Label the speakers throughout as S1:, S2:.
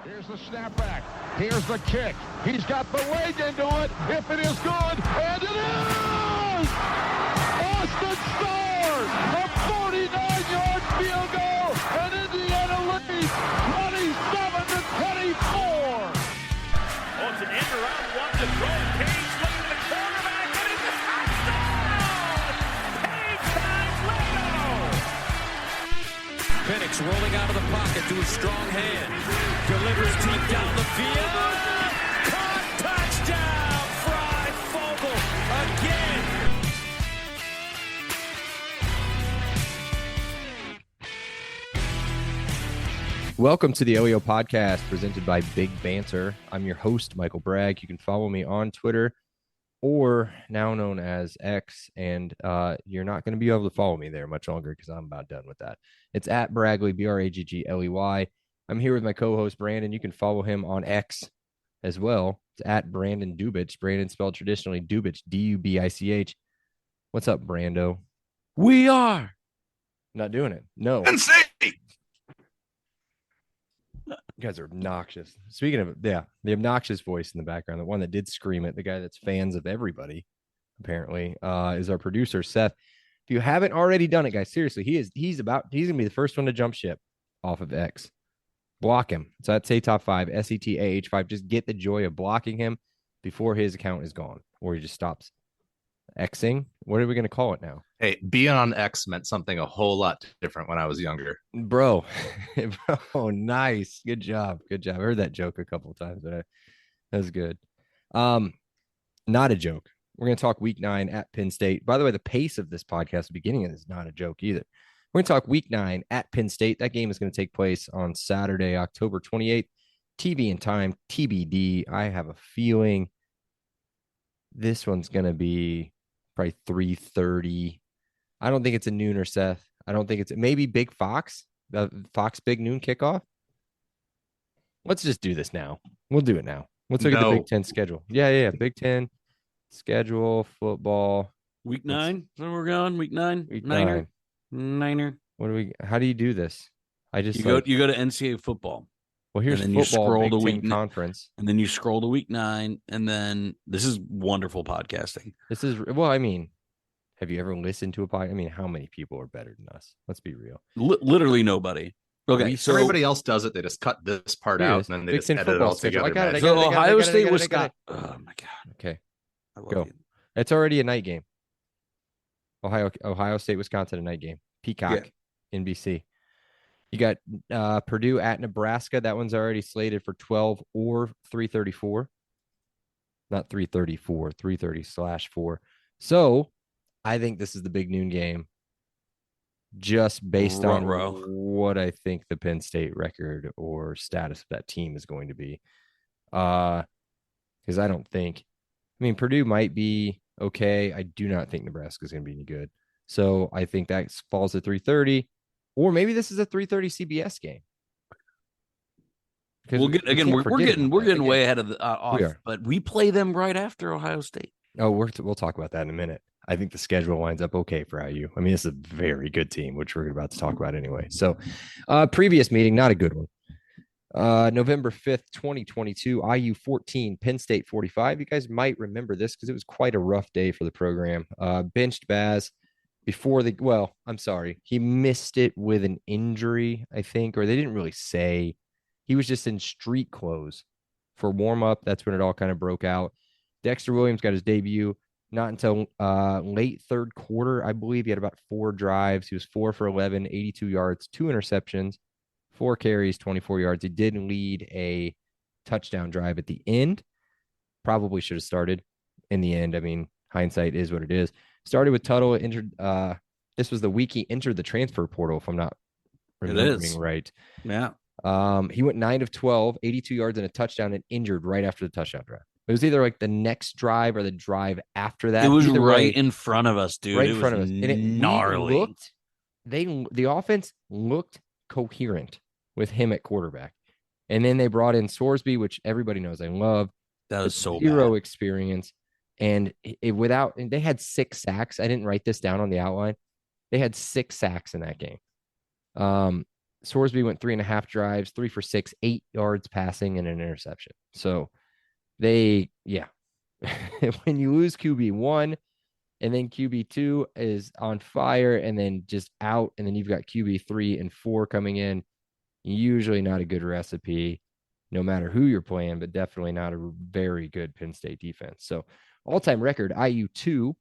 S1: Here's the snapback. Here's the kick. He's got the leg into it. If it is good, and it is! Austin scores! A 49-yard field goal, and Indiana leads 27-24.
S2: Oh, it's an end around one to throw. Page looking at the quarterback, and it's a touchdown! Page times Leno!
S3: Penix rolling out of the pocket to a strong hand. Delivers deep down the field. Caught, touchdown! Fry Fogel again.
S4: Welcome to the LEO podcast presented by Big Banter. I'm your host, Michael Bragg. You can follow me on Twitter, or now known as X, and you're not going to be able to follow me there much longer because I'm about done with that. It's at Bragley, Braggley. I'm here with my co-host, Brandon. You can follow him on X as well. It's at Brandon Dubich. Brandon spelled traditionally Dubich, D-U-B-I-C-H. What's up, Brando?
S5: We are
S4: Not doing it. No.
S5: insane.
S4: You guys are obnoxious. Speaking of, the obnoxious voice in the background, the one that did scream it, the guy that's fans of everybody, apparently, is our producer, Seth. If you haven't already done it, guys, seriously, he's going to be the first one to jump ship off of X. Block him. So that's a top 5, SETAH5. Just get the joy of blocking him before his account is gone, or he just stops Xing. What are we going to call it now?
S5: Hey, being on X meant something a whole lot different when I was younger.
S4: Bro, nice. Good job. I heard that joke a couple of times, but that was good. Not a joke. We're going to talk week 9 at Penn State. By the way, the pace of this podcast, the beginning of this, is not a joke either. We're going to talk week 9 at Penn State. That game is going to take place on Saturday, October 28th. TV and time, TBD. I have a feeling this one's going to be probably 3:30. I don't think it's a nooner, Seth. I don't think it's maybe Big Fox, the Fox Big Noon kickoff. Let's just do this now. We'll do it now. Let's look at the Big Ten schedule. Yeah. Big Ten schedule, football.
S6: Week 9? Is that where we're going? Week 9?
S4: Week
S6: Niner.
S4: How do you do this?
S6: You go to NCAA football.
S4: Well, here's
S6: and then
S4: football,
S6: you scroll
S4: Big
S6: to
S4: Ten
S6: week
S4: conference.
S6: And then you scroll to week 9, and then this is wonderful podcasting.
S4: Have you ever listened to a podcast? I mean, how many people are better than us? Let's be real.
S6: Literally nobody. Okay,
S5: so everybody else does it. They just cut this part out, and then they
S4: Big
S5: just
S4: Ten
S5: edit it all together.
S6: Ohio State, Wisconsin. Oh my god.
S4: Okay,
S6: I love
S4: go.
S6: you.
S4: It's already a night game. Ohio State, Wisconsin, a night game. Peacock, NBC. You got Purdue at Nebraska. That one's already slated for 12 or 3:34. Not 3:34, 3:30/4. So I think this is the big noon game, just based on what I think the Penn State record or status of that team is going to be. Because Purdue might be okay. I do not think Nebraska is going to be any good. So I think that falls at 3:30, or maybe this is a 3:30 CBS game.
S6: We're getting way ahead of the off, but we play them right after Ohio State.
S4: Oh, we'll talk about that in a minute. I think the schedule winds up okay for IU. I mean, this is a very good team, which we're about to talk about anyway. So, previous meeting, not a good one. November 5th, 2022, IU 14, Penn State 45. You guys might remember this because it was quite a rough day for the program. Benched Baz before he missed it with an injury, I think, or they didn't really say. He was just in street clothes for warm-up. That's when it all kind of broke out. Dexter Williams got his debut not until late third quarter, I believe. He had about 4 drives. He was 4 for 11, 82 yards, 2 interceptions, 4 carries, 24 yards. He did lead a touchdown drive at the end. Probably should have started in the end. I mean, hindsight is what it is. Started with Tuttle. Entered. This was the week he entered the transfer portal, if I'm not remembering right.
S6: Yeah.
S4: He went 9 of 12, 82 yards and a touchdown, and injured right after the touchdown drive. It was either like the next drive or the drive after that.
S6: It was in front of us, dude.
S4: Right in front of us. And it
S6: gnarly.
S4: The offense looked coherent with him at quarterback. And then they brought in Sorsby, which everybody knows I love.
S6: That was so
S4: zero
S6: bad.
S4: Experience. And they had 6 sacks. I didn't write this down on the outline. They had 6 sacks in that game. Sorsby went 3.5 drives, 3 for 6, 8 yards passing, and an interception. So when you lose QB1 and then QB2 is on fire and then just out, and then you've got QB3 and 4 coming in, usually not a good recipe, no matter who you're playing, but definitely not a very good Penn State defense. So all-time record, IU 2,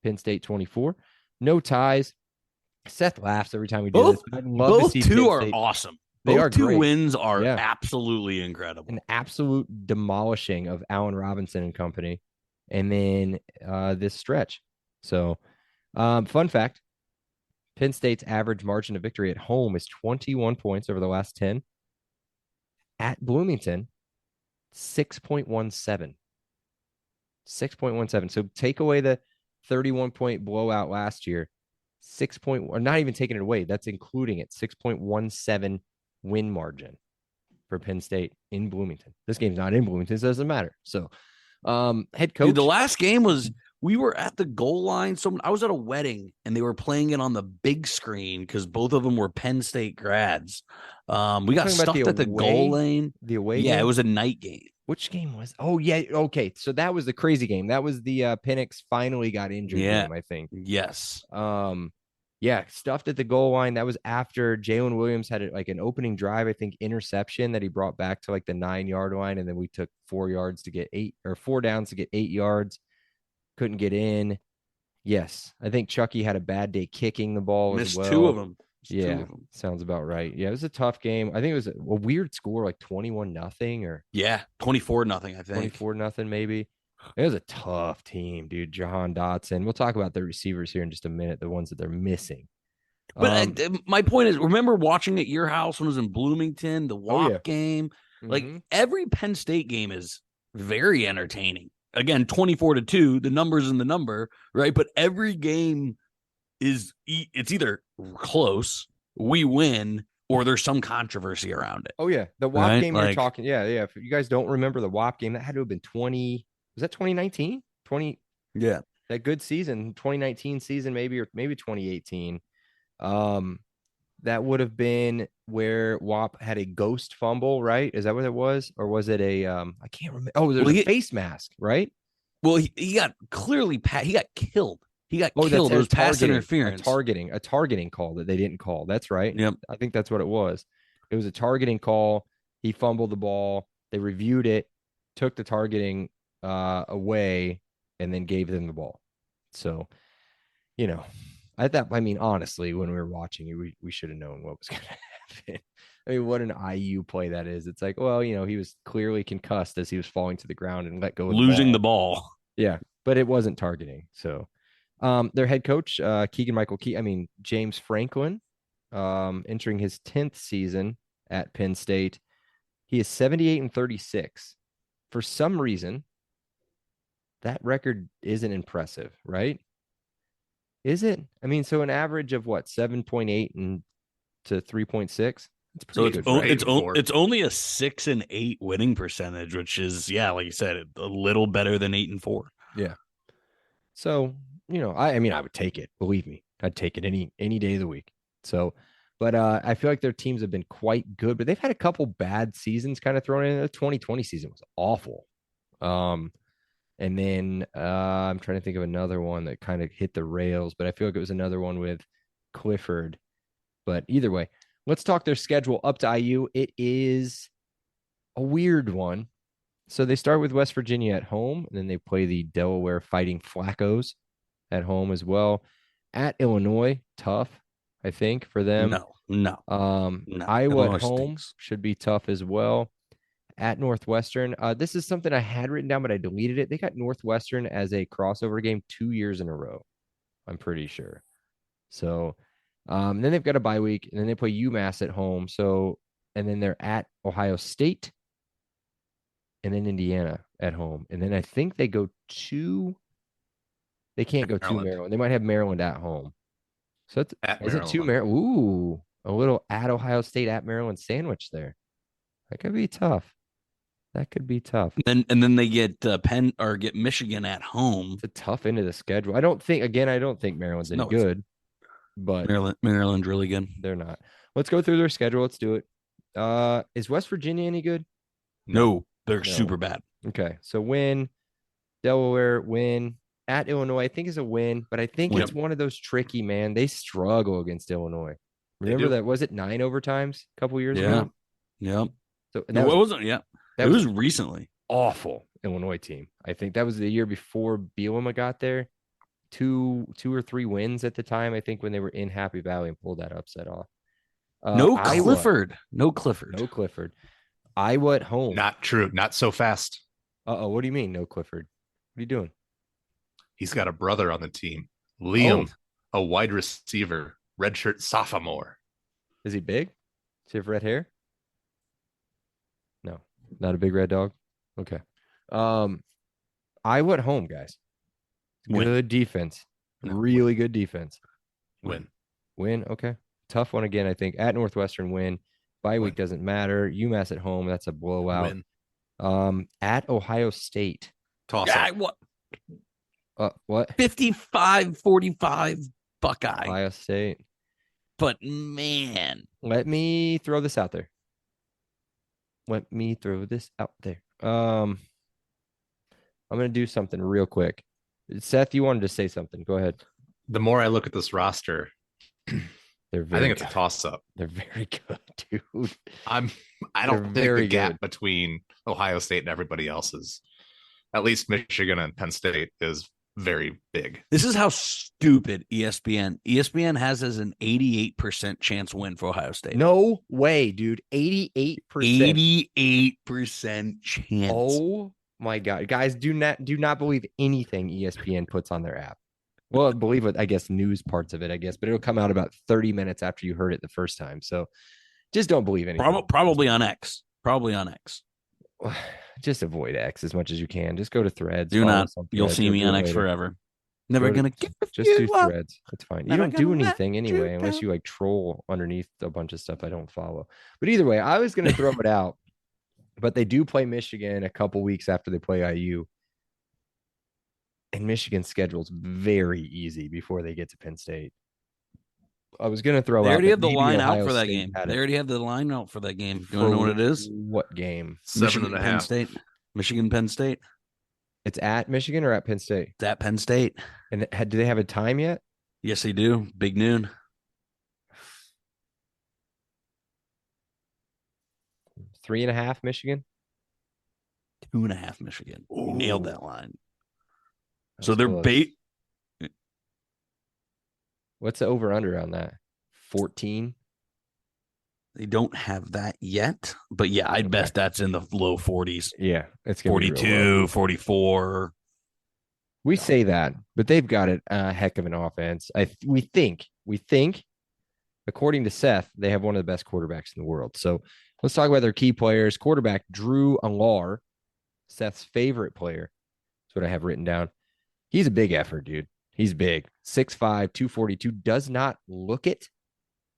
S4: Penn State 24. No ties. Seth laughs every time we do this. I'd love
S6: both
S4: to see
S6: two
S4: Penn
S6: are
S4: State.
S6: awesome.
S4: They
S6: both
S4: are
S6: two
S4: great.
S6: wins are absolutely incredible.
S4: An absolute demolishing of Allen Robinson and company. And then this stretch. So fun fact, Penn State's average margin of victory at home is 21 points over the last 10. At Bloomington, 6.17. 6.17. So take away the 31-point blowout last year. Or not even taking it away. That's including it. 6.17 win margin for Penn State in Bloomington. This game's not in Bloomington, so it doesn't matter. So head coach.
S6: Dude, the last game was, we were at the goal line. So I was at a wedding and they were playing it on the big screen because both of them were Penn State grads. We got stuffed at the goal lane.
S4: The away
S6: game?
S4: It
S6: was a night game.
S4: Which game was? Oh, yeah. Okay. So that was the crazy game. That was the Penix finally got injured game, I think.
S6: Yes.
S4: Stuffed at the goal line. That was after Jalen Williams had an opening drive, I think, interception that he brought back to the 9-yard line. And then we took 4 yards to get 4 downs to get 8 yards. Couldn't get in. Yes. I think Chucky had a bad day kicking the ball as well.
S6: Missed 2 of them.
S4: Yeah, sounds about right. Yeah, it was a tough game. I think it was a weird score, like 21-0 or
S6: 24-0. I think
S4: 24-0 maybe. It was a tough team, dude. Jahan Dotson. We'll talk about the receivers here in just a minute, the ones that they're missing.
S6: But my point is, remember watching at your house when it was in Bloomington, the WAP game? Like every Penn State game is very entertaining. Again, 24-2, the number's in the number, right? But every game it's either close, we win, or there's some controversy around it.
S4: Oh, yeah. The WAP game you're talking. Yeah. If you guys don't remember the WAP game, that had to have been 20. Was that 2019?
S6: Yeah.
S4: That good season, 2019 season, maybe 2018. That would have been where WAP had a ghost fumble, right? Is that what it was? Or was it a, I can't remember. Oh, there was a face mask, right?
S6: Well, he got clearly, he got killed. He got killed. It was pass interference.
S4: A targeting call that they didn't call. That's right.
S6: Yep.
S4: I think that's what it was. It was a targeting call. He fumbled the ball. They reviewed it, took the targeting away, and then gave them the ball. So, honestly, when we were watching it, we should have known what was going to happen. I mean, what an IU play that is. It's like, well, he was clearly concussed as he was falling to the ground and let go of
S6: losing the ball.
S4: Yeah, but it wasn't targeting. So, their head coach, James Franklin, entering his 10th season at Penn State. He is 78-36. For some reason, that record isn't impressive, right? Is it? I mean, so an average of 7.8 and to 3.6. It's pretty good.
S6: It's only a 6-8 winning percentage, which is, like you said, a little better than 8-4.
S4: Yeah. So, I would take it. Believe me, I'd take it any day of the week. So, but I feel like their teams have been quite good, but they've had a couple bad seasons kind of thrown in. The 2020 season was awful. And then I'm trying to think of another one that kind of hit the rails, but I feel like it was another one with Clifford. But either way, let's talk their schedule up to IU. It is a weird one. So they start with West Virginia at home, and then they play the Delaware Fighting Flaccos at home as well. At Illinois, tough, I think, for them.
S6: No.
S4: Iowa at home should be tough as well. At Northwestern, this is something I had written down, but I deleted it. They got Northwestern as a crossover game 2 years in a row, I'm pretty sure. So then they've got a bye week, and then they play UMass at home. So, and then they're at Ohio State, and then Indiana at home. And then I think they go to, they can't go to Maryland. They might have Maryland at home. So is it to Maryland? Ooh, a little at Ohio State, at Maryland sandwich there. That could be tough. That could be tough.
S6: And then they get Penn or get Michigan at home.
S4: It's a tough end of the schedule. I don't think Maryland's any good, but
S6: Maryland's really good.
S4: They're not. let's go through their schedule. Let's do it. Is West Virginia any good?
S6: No, they're
S4: No.
S6: super bad.
S4: Okay, so win. Delaware win. At Illinois, I think is a win, but I think it's one of those tricky, man. They struggle against Illinois. Remember that? Was it 9 overtimes a couple years ago?
S6: Yeah.
S4: So
S6: No, it wasn't. Yeah.
S4: That
S6: was recently.
S4: Awful Illinois team. I think that was the year before Bielema got there. Two or three wins at the time, I think, when they were in Happy Valley and pulled that upset off.
S6: No Clifford. Iowa at home.
S5: Not true. Not so fast.
S4: What do you mean, no Clifford? What are you doing?
S5: He's got a brother on the team. Liam, a wide receiver, redshirt sophomore.
S4: Is he big? Does he have red hair? No, not a big red dog. Okay. Iowa at home, guys. Good defense.
S5: No.
S4: Really good defense.
S5: Win.
S4: Okay. Tough one again, I think. At Northwestern, win. Bye week doesn't matter. UMass at home, that's a blowout.
S5: Win.
S4: At Ohio State.
S5: Toss
S6: What?
S4: What?
S6: 55-45 Buckeye.
S4: Ohio State.
S6: But man,
S4: let me throw this out there. I'm going to do something real quick. Seth, you wanted to say something. Go ahead.
S5: The more I look at this roster, I think it's a toss-up.
S4: They're very good, dude.
S5: I don't think the gap between Ohio State and everybody else's, at least Michigan and Penn State, is very big.
S6: This is how stupid ESPN has as an 88% chance win for Ohio State.
S4: No way, dude. 88%.
S6: 88% chance.
S4: Oh my God. Guys, do not believe anything ESPN puts on their app. Well, believe it, I guess, news parts of it, but it'll come out about 30 minutes after you heard it the first time. So just don't believe anything.
S6: Probably on X.
S4: Just avoid X as much as you can. Just go to Threads.
S6: Do not. You'll see me on X forever. Never gonna give
S4: just do Threads. It's fine. You don't do anything anyway, unless
S6: down.
S4: you like troll underneath a bunch of stuff I don't follow. But either way, I was gonna throw it out. But they do play Michigan a couple weeks after they play IU. And Michigan's schedule's very easy before they get to Penn State. I was going to throw out.
S6: They already have the line out for that game. They already have the line out for that game. You want to know what it is?
S4: What game?
S5: 7.5.
S6: Penn State. Michigan, Penn State.
S4: It's at Michigan or at Penn State?
S6: It's at Penn State.
S4: And do they have a time yet?
S6: Yes, they do. Big noon.
S4: 3.5 Michigan.
S6: 2.5 Michigan.
S4: Ooh.
S6: Nailed that line.
S4: That's
S6: so they're
S4: close. What's the over under on that? 14.
S6: They don't have that yet, but yeah, I'd bet that's in the low 40s.
S4: Yeah, it's gonna
S6: 42, 44.
S4: We say that, but they've got a heck of an offense. We think, according to Seth, they have one of the best quarterbacks in the world. So let's talk about their key players. Quarterback Drew Alar, Seth's favorite player. That's what I have written down. He's a big effort, dude. He's big. 6'5", 242. Does not look it,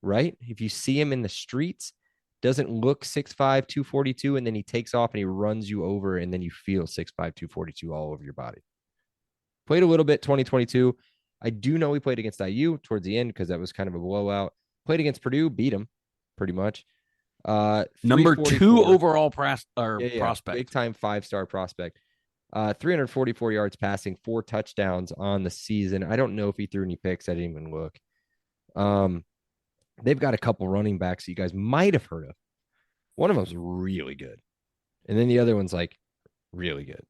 S4: right? If you see him in the streets, doesn't look 6'5", 242, and then he takes off and he runs you over, and then you feel 6'5", 242 all over your body. Played a little bit 2022. I do know he played against IU towards the end because that was kind of a blowout. Played against Purdue, beat him pretty much.
S6: Number 2 overall prospect.
S4: Big time 5-star prospect. 344 yards passing, 4 touchdowns on the season. I don't know if he threw any picks. I didn't even look. They've got a couple running backs that you guys might have heard of. One of them's really good. And then the other one's like really good.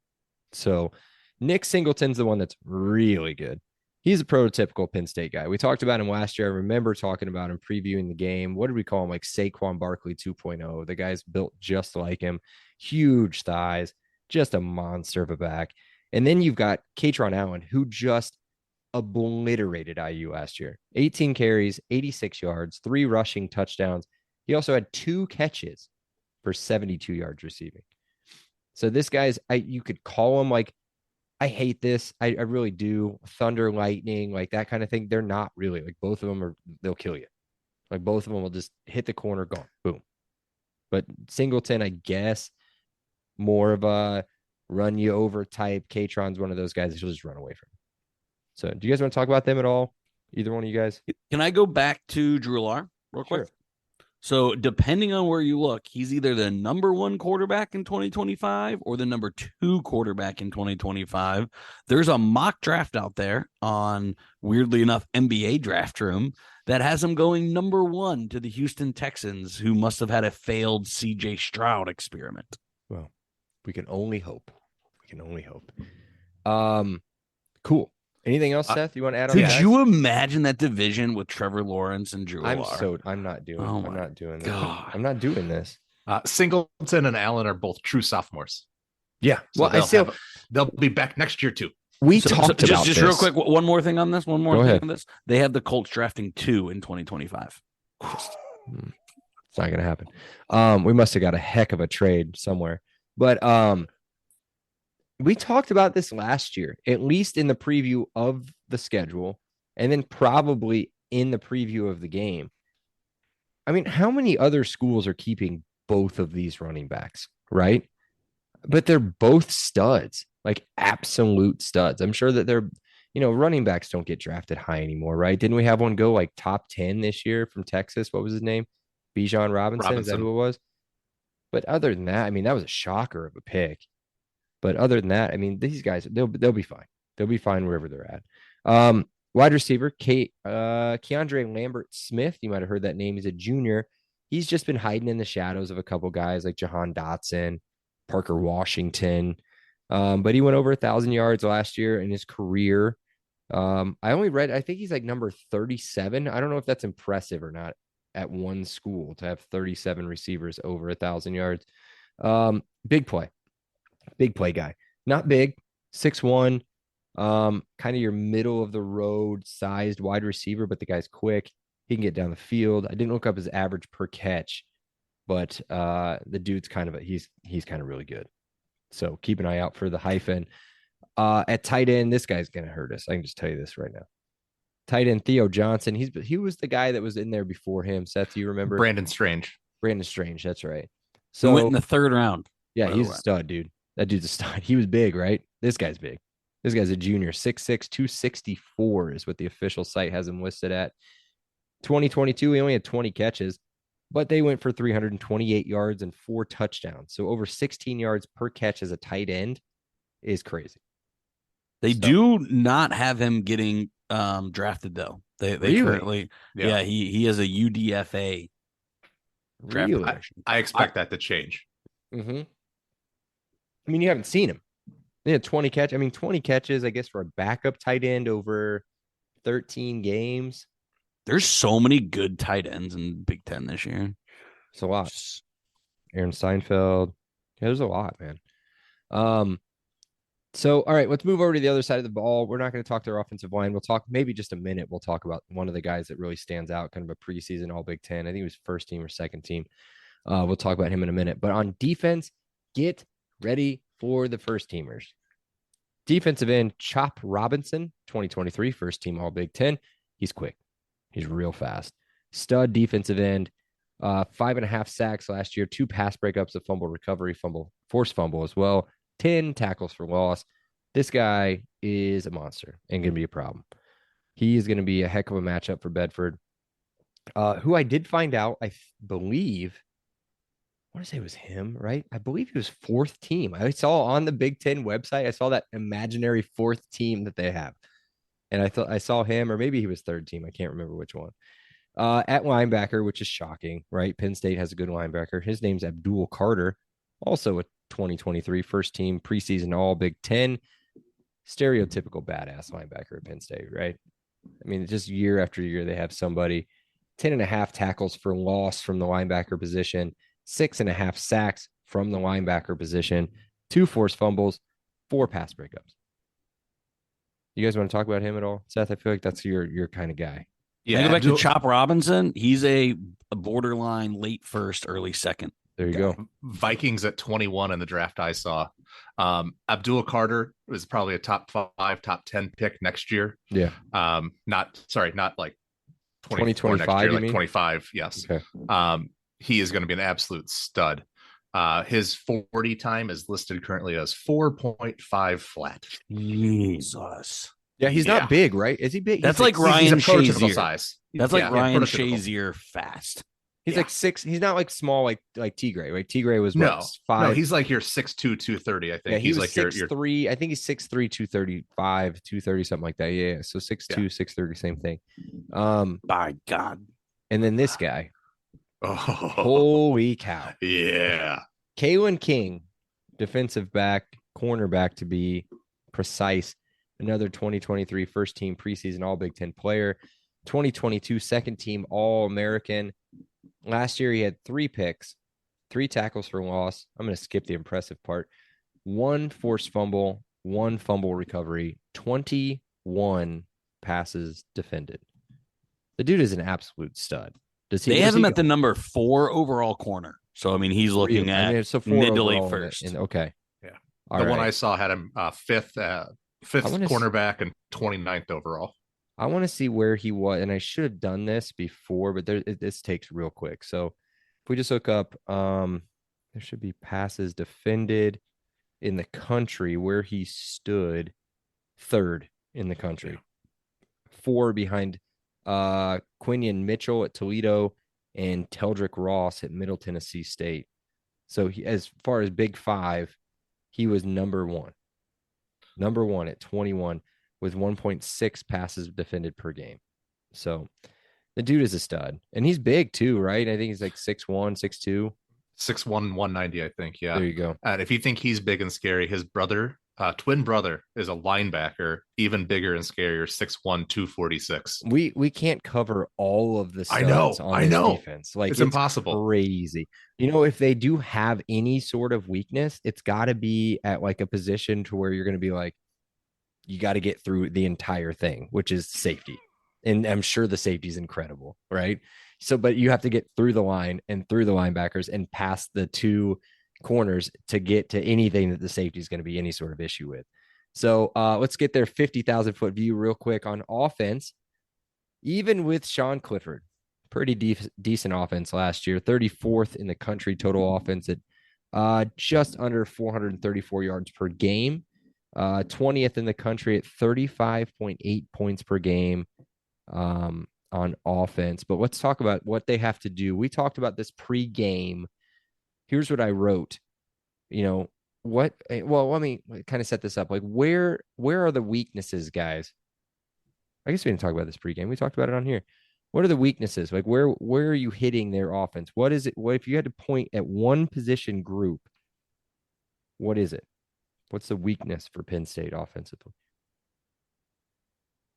S4: So Nick Singleton's the one that's really good. He's a prototypical Penn State guy. We talked about him last year. I remember talking about him, previewing the game. What did we call him? Like Saquon Barkley 2.0. The guy's built just like him. Huge thighs. Just a monster of a back. And then you've got Katron Allen, who just obliterated IU last year. 18 carries, 86 yards, 3 rushing touchdowns. He also had 2 catches for 72 yards receiving. So this guy's, you could call him like, I hate this. I really do. Thunder, lightning, like that kind of thing. They're not really. Like both of them they'll kill you. Like both of them will just hit the corner, gone, boom. But Singleton, I guess, more of a run you over type. Katron's one of those guys that you'll just run away from. So do you guys want to talk about them at all? Either one of you guys?
S6: Can I go back to Drew Alar real quick?
S4: Sure.
S6: So depending on where you look, he's either the number 1 quarterback in 2025 or the number 2 quarterback in 2025. There's a mock draft out there on, weirdly enough, NBA Draft Room that has him going number 1 to the Houston Texans, who must have had a failed CJ Stroud experiment.
S4: Well, we can only hope. Cool. Anything else, Seth? You want to add on?
S6: Could you imagine that division with Trevor Lawrence and Drew?
S4: I'm not doing. I'm not doing this. I'm not doing this.
S5: Singleton and Allen are both true sophomores.
S4: Yeah.
S5: So they'll be back next year too.
S4: We talked about
S6: just
S4: this.
S6: Real quick. One more thing on this.
S4: Go ahead.
S6: They have the Colts drafting 2 in 2025.
S4: It's not going to happen. We must have got a heck of a trade somewhere, but we talked about this last year, at least in the preview of the schedule, and then probably in the preview of the game. I mean, how many other schools are keeping both of these running backs, right? But they're both studs, like absolute studs. I'm sure that they're, running backs don't get drafted high anymore, right? Didn't we have one go like top 10 this year from Texas? What was his name? Bijan Robinson. Is that who it was? But other than that, I mean, that was a shocker of a pick. But other than that, I mean, these guys, they'll be fine. They'll be fine wherever they're at. Wide receiver, Keandre Lambert-Smith. You might have heard that name. He's a junior. He's just been hiding in the shadows of a couple guys like Jahan Dotson, Parker Washington. But he went over 1,000 yards last year in his career. I think he's like number 37. I don't know if that's impressive or not at one school to have 37 receivers over 1,000 yards. Big play guy. Not big, 6'1", kind of your middle of the road sized wide receiver, but the guy's quick. He can get down the field. I didn't look up his average per catch, but the dude's he's kind of really good. So keep an eye out for the hyphen. At tight end, this guy's going to hurt us. I can just tell you this right now. Tight end Theo Johnson. He was the guy that was in there before him. Seth, do you remember?
S5: Brandon Strange.
S4: That's right. So
S6: he went in the 3rd round.
S4: Yeah, he's a stud, dude. That dude's a stud. He was big, right? This guy's big. This guy's a junior. 6'6", 264 is what the official site has him listed at. 2022, he only had 20 catches, but they went for 328 yards and 4 touchdowns. So over 16 yards per catch as a tight end is crazy.
S6: They do not have him getting drafted, though. They
S4: really?
S6: Currently, he has a UDFA draft.
S4: Really?
S5: I expect that to change.
S4: Mm-hmm. I mean, you haven't seen him. They had 20 catches. I mean, 20 catches, I guess, for a backup tight end over 13 games.
S6: There's so many good tight ends in Big Ten this year.
S4: It's a lot. Aaron Seinfeld. Yeah, there's a lot, man. So, all right, let's move over to the other side of the ball. We're not going to talk to our offensive line. We'll talk maybe just a minute. We'll talk about one of the guys that really stands out, kind of a preseason All Big Ten. I think he was first team or second team. We'll talk about him in a minute. But on defense, get ready for the first teamers. Defensive end, Chop Robinson, 2023, first team All Big Ten. He's quick. He's real fast. Stud defensive end, 5.5 sacks last year, 2 pass breakups, a fumble recovery, forced fumble as well, 10 tackles for loss. This guy is a monster and going to be a problem. He is going to be a heck of a matchup for Bedford, who I did find out, I believe, I want to say it was him, right? I believe he was 4th team. I saw on the Big Ten website, I saw that imaginary 4th team that they have. And I thought I saw him, or maybe he was 3rd team. I can't remember which one. At linebacker, which is shocking, right? Penn State has a good linebacker. His name's Abdul Carter, also a 2023 first team preseason All Big Ten. Stereotypical badass linebacker at Penn State, right? I mean, just year after year, they have somebody. 10.5 tackles for loss from the linebacker position, 6.5 sacks from the linebacker position, 2 forced fumbles, 4 pass breakups. You guys want to talk about him at all? Seth, I feel like that's your kind of guy.
S6: Yeah. Go back to Chop Robinson. He's a borderline late first, early second.
S4: There you go.
S5: Vikings at 21 in the draft I saw. Abdul Carter was probably a top 5, top 10 pick next year.
S4: Yeah.
S5: Not like
S4: 2025,
S5: like 25. Yes.
S4: Okay.
S5: He is going to be an absolute stud. His 40 time is listed currently as 4.5 flat.
S6: Jesus.
S4: Yeah, he's not big, right? Is he big?
S6: That's like Ryan Shazier
S5: size.
S6: That's like Ryan Shazier fast.
S4: He's like 6. He's not like small like Tigre, right? Tigre was
S5: no,
S4: what, 5.
S5: No, he's like your 6'2", 230. I think.
S4: Yeah,
S5: he's
S4: was
S5: like
S4: 6'3". I think he's 6'3", 235, 230, something like that. Yeah. So 6'2", 6'30, same thing.
S6: By God.
S4: And then this guy.
S5: Oh,
S4: holy cow.
S5: Yeah.
S4: Kalen King, defensive back, cornerback to be precise. Another 2023 first team preseason All Big Ten player. 2022 second team All-American. Last year, he had 3 picks, 3 tackles for loss. I'm going to skip the impressive part. 1 forced fumble, 1 fumble recovery, 21 passes defended. The dude is an absolute stud.
S6: They have him at the number 4 overall corner. So, I mean, he's looking at mid to late first.
S4: Okay.
S5: Yeah.
S4: All
S5: the
S4: right.
S5: one I saw had him fifth cornerback and 29th overall.
S4: I want to see where he was, and I should have done this before, but this takes real quick. So if we just look up, there should be passes defended in the country where he stood 3rd in the country, 4 behind Quinion Mitchell at Toledo and Teldrick Ross at Middle Tennessee State. So as far as Big 5, he was number 1 at 21 with 1.6 passes defended per game. So the dude is a stud, and he's big too, right? I think he's like 6'1", 6'2".
S5: 6'1", 190, I think. Yeah.
S4: There you go.
S5: And if you think he's big and scary, his brother, twin brother, is a linebacker, even bigger and scarier, 6'1", 246.
S4: We can't cover all of the studs on this defense. Like,
S5: it's impossible.
S4: Crazy. You know, if they do have any sort of weakness, it's got to be at like a position to where you're going to be like, you got to get through the entire thing, which is safety. And I'm sure the safety is incredible, right? So, but you have to get through the line and through the linebackers and past the 2 corners to get to anything that the safety is going to be any sort of issue with. So let's get their 50,000 foot view real quick on offense. Even with Sean Clifford, pretty decent offense last year, 34th in the country total offense at just under 434 yards per game. 20th in the country at 35.8 points per game on offense. But let's talk about what they have to do. We talked about this pre-game. Here's what I wrote. Let me kind of set this up. Like, where are the weaknesses, guys? I guess we didn't talk about this pre-game. We talked about it on here. What are the weaknesses? Like, where are you hitting their offense? What is it? What if you had to point at one position group? What is it? What's the weakness for Penn State offensively?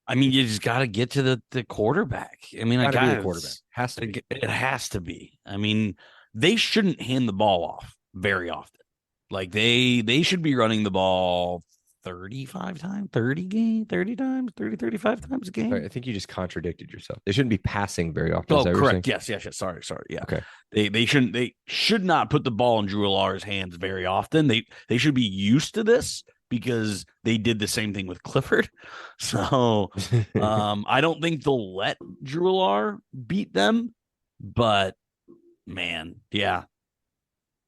S6: I mean, you just got to get to the quarterback. I mean,
S4: the quarterback has to be.
S6: It has to be. I mean, they shouldn't hand the ball off very often. Like they should be running the ball 35 times, 30 times, 35 times a game.
S4: Sorry, I think you just contradicted yourself. They shouldn't be passing very often.
S6: Oh, correct. Yes. Sorry. Yeah.
S4: Okay.
S6: They should not put the ball in Drew Alar's hands very often. They should be used to this because they did the same thing with Clifford. So I don't think they'll let Drew Alar beat them, but man, yeah.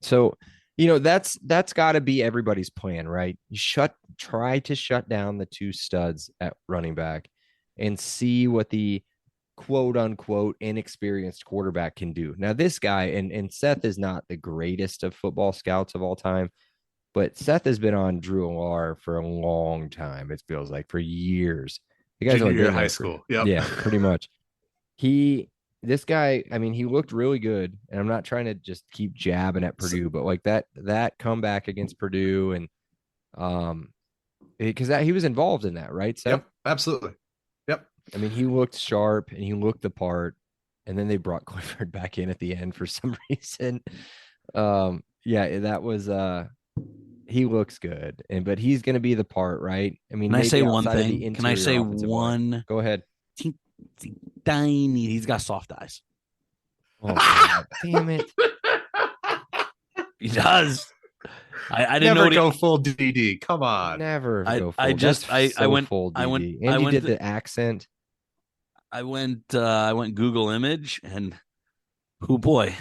S4: So, that's got to be everybody's plan, right? You try to shut down the 2 studs at running back and see what the quote unquote inexperienced quarterback can do. Now, this guy and Seth is not the greatest of football scouts of all time, but Seth has been on Drew Alar for a long time. It feels like for years. The guy's
S5: junior year high school. Yep.
S4: Yeah, pretty much. This guy, I mean, he looked really good, and I'm not trying to just keep jabbing at Purdue, but like that comeback against Purdue, and because he was involved in that, right? Seth?
S5: Yep, absolutely. Yep.
S4: I mean, he looked sharp and he looked the part, and then they brought Clifford back in at the end for some reason. That was he looks good, but he's going to be the part, right? I mean,
S6: can I say one thing? Can I say one?
S4: Go ahead.
S6: Tiny. He's got soft eyes.
S4: Oh, God, damn it!
S6: He does. I didn't
S5: never
S6: know
S5: go full DD. Come on,
S4: never go full.
S6: I went
S4: full DD. And
S6: I
S4: you
S6: went
S4: did the accent.
S6: I went Google image, and oh boy,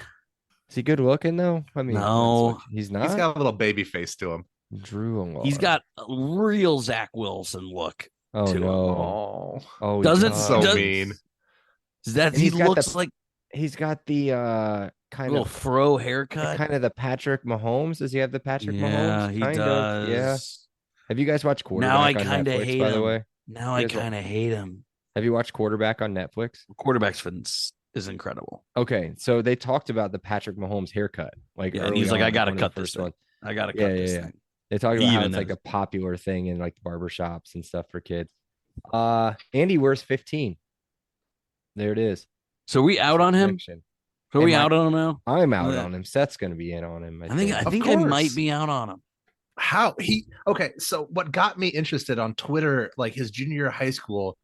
S4: is he good looking though? I mean,
S6: no,
S4: he's not.
S5: He's got a little baby face to him.
S4: Drew Alar.
S6: He's got a real Zach Wilson look.
S4: Oh
S6: to
S4: no!
S5: Oh,
S6: doesn't
S5: so mean.
S6: That he looks like
S4: He's got the kind
S6: little
S4: of
S6: fro haircut.
S4: kind of the Patrick Mahomes. Does he have the Patrick
S6: Yeah,
S4: Mahomes?
S6: he
S4: Kind of. Yeah.
S6: does.
S4: Have you guys watched
S6: Now I
S4: Quarterback on
S6: kind of
S4: Netflix,
S6: hate
S4: by the
S6: him.
S4: way?
S6: Now I kind of hate him.
S4: Have you watched Quarterback on Netflix?
S6: Quarterback's fence is incredible.
S4: Okay, so they talked about the Patrick Mahomes haircut, like
S6: Yeah, and
S4: early
S6: he's like,
S4: on,
S6: I gotta
S4: one of
S6: cut
S4: the
S6: this
S4: first
S6: thing.
S4: ones.
S6: I gotta
S4: Yeah,
S6: cut
S4: yeah,
S6: this
S4: yeah.
S6: thing.
S4: They talk
S6: He
S4: about how
S6: even
S4: it's like
S6: knows.
S4: a popular thing in like barber shops and stuff for kids. Andy wears 15. There it is.
S6: So we
S4: That's
S6: out
S4: your
S6: on him?
S4: prediction.
S6: So
S4: Am
S6: we
S4: I?
S6: out on him now?
S4: I'm out on him. Seth's gonna be in on him. I think.
S6: I
S5: Of
S6: think I might
S5: course.
S6: be out on him.
S5: How he okay, so what got me interested on Twitter, like his junior year of high school,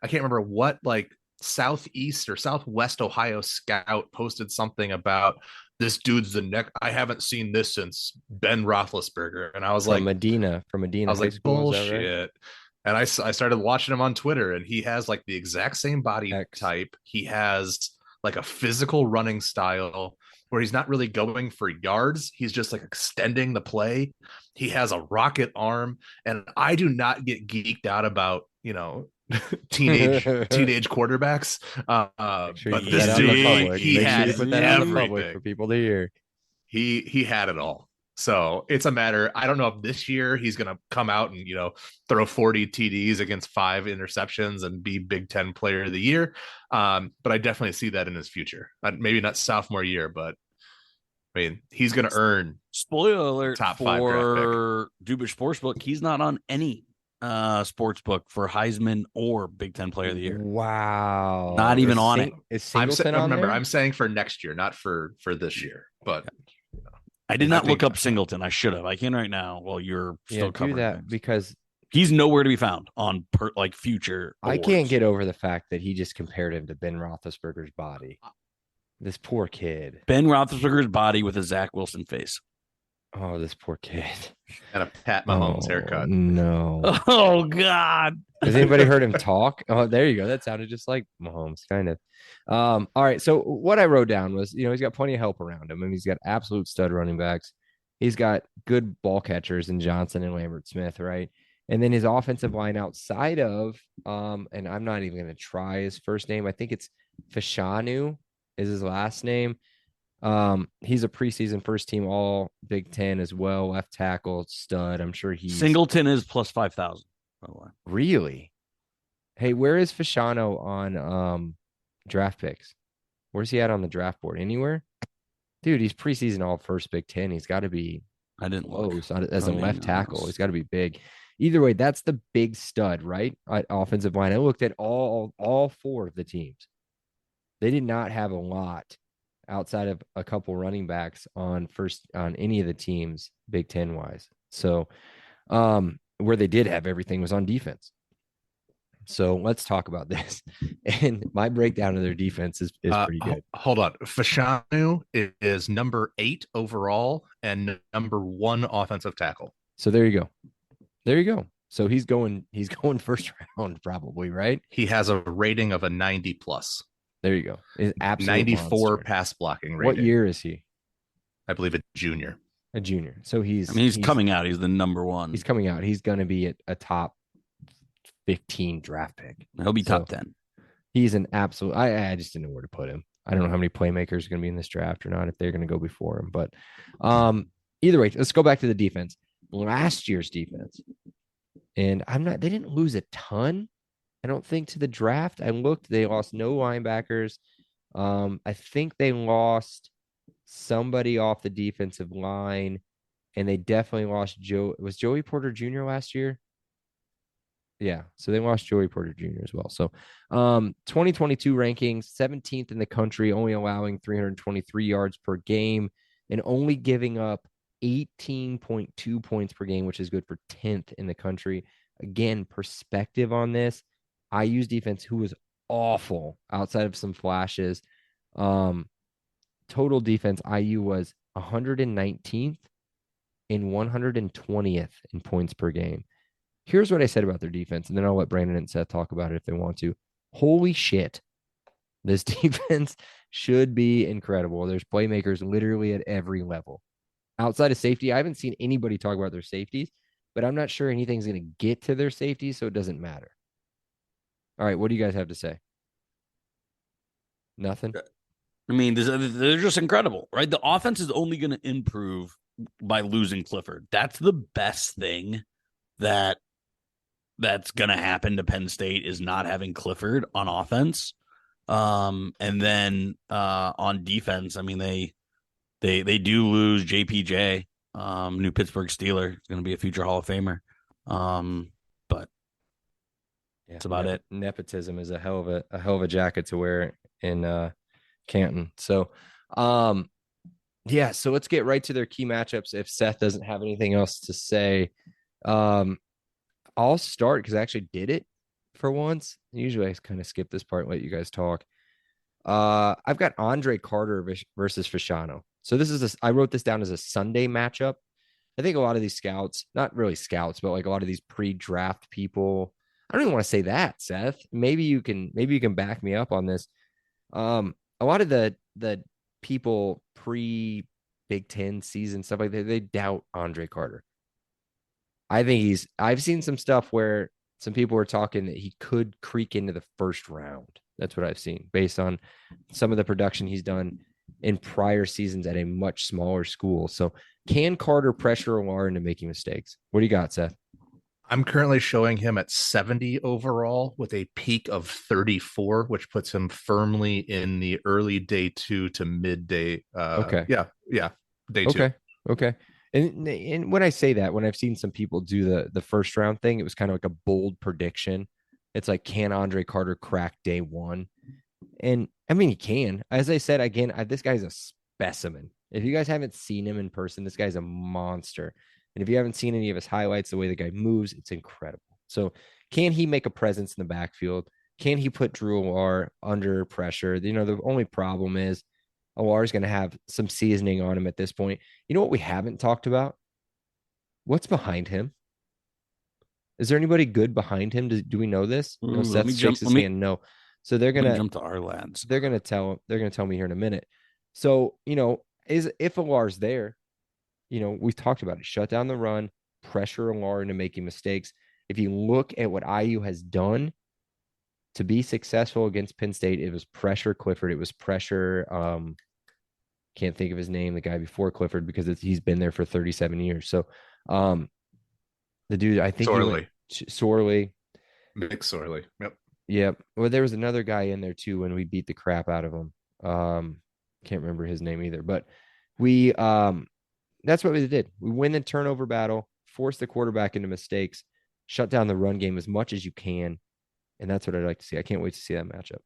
S5: I can't remember what, like Southeast or Southwest Ohio scout posted something about this dude's the neck. I haven't seen this since Ben Roethlisberger, and I was
S4: From Medina High
S5: like
S4: School. Is that right?
S5: bullshit. And I started watching him on Twitter, and he has like the exact same body
S4: X.
S5: type. He has like a physical running style where he's not really going for yards. He's just like extending the play. He has a rocket arm, and I do not get geeked out about, teenage quarterbacks.
S4: Sure
S5: But
S4: you put
S5: this
S4: that out in the
S5: dude,
S4: public.
S5: he
S4: Make sure
S5: had
S4: you put that out in the public
S5: everything.
S4: for people to hear.
S5: He had it all. So it's a matter. I don't know if this year he's going to come out and throw 40 TDs against 5 interceptions and be Big Ten Player of the Year. But I definitely see that in his future. Maybe not sophomore year, but I mean he's going to earn.
S6: Spoiler alert
S5: top 5 draft
S6: for Dubish Sportsbook. He's not on any sports book for Heisman or Big Ten Player of the Year.
S4: Wow.
S6: Not even on it.
S4: Is Singleton on
S5: remember,
S4: there?
S5: I'm saying for next year, not for this year. But
S6: I did not look up Singleton. I should have. I can right now. Well, you're still covering
S4: do that
S6: things.
S4: because
S6: he's nowhere to be found on future awards.
S4: I can't get over the fact that he just compared him to Ben Roethlisberger's body. This poor kid.
S6: Ben Roethlisberger's body with a Zach Wilson face.
S4: Oh, this poor kid.
S5: And a Pat Mahomes haircut.
S4: No.
S6: Oh, God.
S4: Has anybody heard him talk? Oh, there you go. That sounded just like Mahomes, kind of. All right. So what I wrote down was, he's got plenty of help around him. I mean, he's got absolute stud running backs. He's got good ball catchers in Johnson and Lambert Smith, right? And then his offensive line outside of, and I'm not even going to try his first name. I think it's Fashanu is his last name. He's a preseason first team all Big Ten as well. Left tackle stud. I'm sure he's
S6: Singleton is plus 5,000.
S4: Really? Hey, where is Fashano on draft picks? Where's he at on the draft board? Anywhere? Dude, he's preseason all first Big Ten. He's got to be
S6: I didn't
S4: close as a left tackle. He's got to be big. Either way, that's the big stud, right? Offensive line. I looked at all 4 of the teams. They did not have a lot outside of a couple running backs on any of the teams Big Ten wise. So where they did have everything was on defense. So let's talk about this. And my breakdown of their defense is pretty good.
S5: Hold on. Fashanu is number 8 overall and number 1 offensive tackle.
S4: So there you go. So he's going first round probably, right?
S5: He has a rating of a 90 plus.
S4: There you go. It's absolute
S5: 94
S4: monster.
S5: pass blocking rating.
S4: What year is he?
S5: I believe a junior.
S4: A junior. So he's
S6: coming out. He's the number 1.
S4: He's coming out. He's going to be a top 15 draft pick.
S6: He'll be top 10.
S4: He's an absolute. I just didn't know where to put him. I don't know how many playmakers are going to be in this draft or not, if they're going to go before him. But either way, let's go back to the defense. Last year's defense. And they didn't lose a ton, I don't think, to the draft. I looked, they lost no linebackers. I think they lost somebody off the defensive line, and they definitely lost was Joey Porter Jr. last year? Yeah, so they lost Joey Porter Jr. as well. So 2022 rankings, 17th in the country, only allowing 323 yards per game and only giving up 18.2 points per game, which is good for 10th in the country. Again, perspective on this, IU's defense, who was awful outside of some flashes. Total defense, IU was 119th and 120th in points per game. Here's what I said about their defense, and then I'll let Brandon and Seth talk about it if they want to. Holy shit. This defense should be incredible. There's playmakers literally at every level. Outside of safety, I haven't seen anybody talk about their safeties, but I'm not sure anything's going to get to their safety, so it doesn't matter. All right, what do you guys have to say? Nothing?
S6: I mean, they're just incredible, right? The offense is only going to improve by losing Clifford. That's the best thing that's going to happen to Penn State is not having Clifford on offense. And then on defense, I mean, they do lose JPJ, new Pittsburgh Steeler. He's going to be a future Hall of Famer. But that's about it.
S4: Nepotism is a hell of a jacket to wear in Canton. So, yeah. So let's get right to their key matchups. If Seth doesn't have anything else to say, I'll start because I actually did it for once. Usually I kind of skip this part and let you guys talk. I've got Andre Carter versus Fashano. So I wrote this down as a Sunday matchup. I think a lot of these scouts, not really scouts, but like a lot of these pre-draft people, I don't even want to say that, Seth. Maybe you can back me up on this. A lot of the people pre Big Ten season stuff like that, they doubt Andre Carter. I've seen some stuff where some people were talking that he could creak into the first round. That's what I've seen based on some of the production he's done in prior seasons at a much smaller school. So can Carter pressure Lamar into making mistakes? What do you got, Seth?
S5: I'm currently showing him at 70 overall with a peak of 34, which puts him firmly in the early day 2 to midday.
S4: Okay.
S5: Yeah. Day 2.
S4: Okay. And when I say that, when I've seen some people do the first round thing, it was kind of like a bold prediction. It's like, can Andre Carter crack day 1? And I mean, he can. As I said, again, this guy's a specimen. If you guys haven't seen him in person, this guy's a monster. And if you haven't seen any of his highlights, the way the guy moves, it's incredible. So can he make a presence in the backfield? Can he put Drew Alar under pressure? The only problem is Alar is going to have some seasoning on him at this point. You know what we haven't talked about? What's behind him? Is there anybody good behind him? Do we know this? Seth shakes his hand. No. So they're gonna
S6: jump to our lads.
S4: They're gonna tell me here in a minute. So if Alar's there, we've talked about it. Shut down the run, pressure Alar into making mistakes. If you look at what IU has done to be successful against Penn State, it was pressure Clifford. It was pressure. Can't think of his name, the guy before Clifford, because he's been there for 37 years. So, the dude, I think Sorley.
S5: Mick Sorley. Yep.
S4: Yeah. Well, there was another guy in there too when we beat the crap out of him. Can't remember his name either, but we that's what we did. We win the turnover battle, force the quarterback into mistakes, shut down the run game as much as you can. And that's what I'd like to see. I can't wait to see that matchup.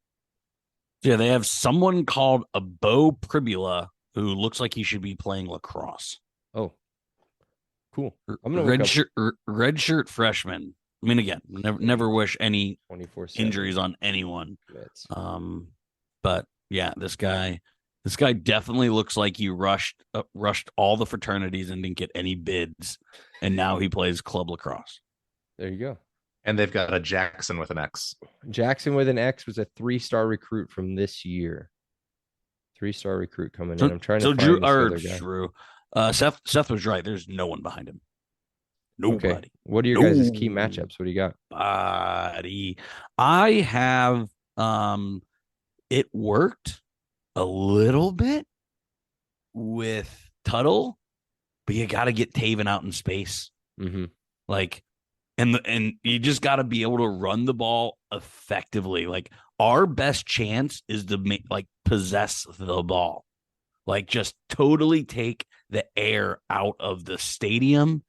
S6: Yeah, they have someone called a Bo Pribula who looks like he should be playing lacrosse.
S4: Oh, cool. I'm gonna
S6: red shirt freshman. I mean, again, never wish any
S4: 24/7
S6: injuries on anyone. But yeah, this guy definitely looks like he rushed all the fraternities and didn't get any bids, and now he plays club lacrosse.
S4: There you go.
S5: And they've got a Jackson with an X.
S4: Jackson with an X was a 3-star recruit from this year. 3-star recruit coming in. I'm trying to find
S6: Drew. Seth was right. There's no one behind him. Nobody.
S4: Okay. What are your guys' key matchups? What do you got?
S6: Buddy. I have it worked a little bit with Tuttle, but you got to get Taven out in space.
S4: Mm-hmm.
S6: And you just got to be able to run the ball effectively. Like, our best chance is to possess the ball, just totally take the air out of the stadium.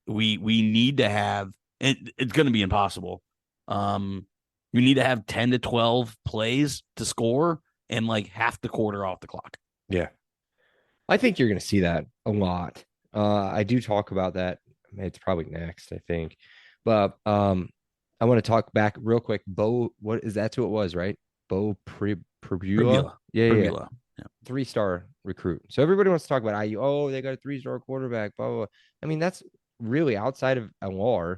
S6: We need to have, it's going to be impossible. We need to have 10 to 12 plays to score and half the quarter off the clock.
S4: Yeah. I think you're going to see that a lot. I do talk about that. It's probably next, I think. But I want to talk back real quick. Bo, that's who it was, right? Bo Pribula. Yeah. 3-star recruit. So everybody wants to talk about IU. Oh, they got a 3-star quarterback. Blah, blah, blah. I mean, that's really outside of Alar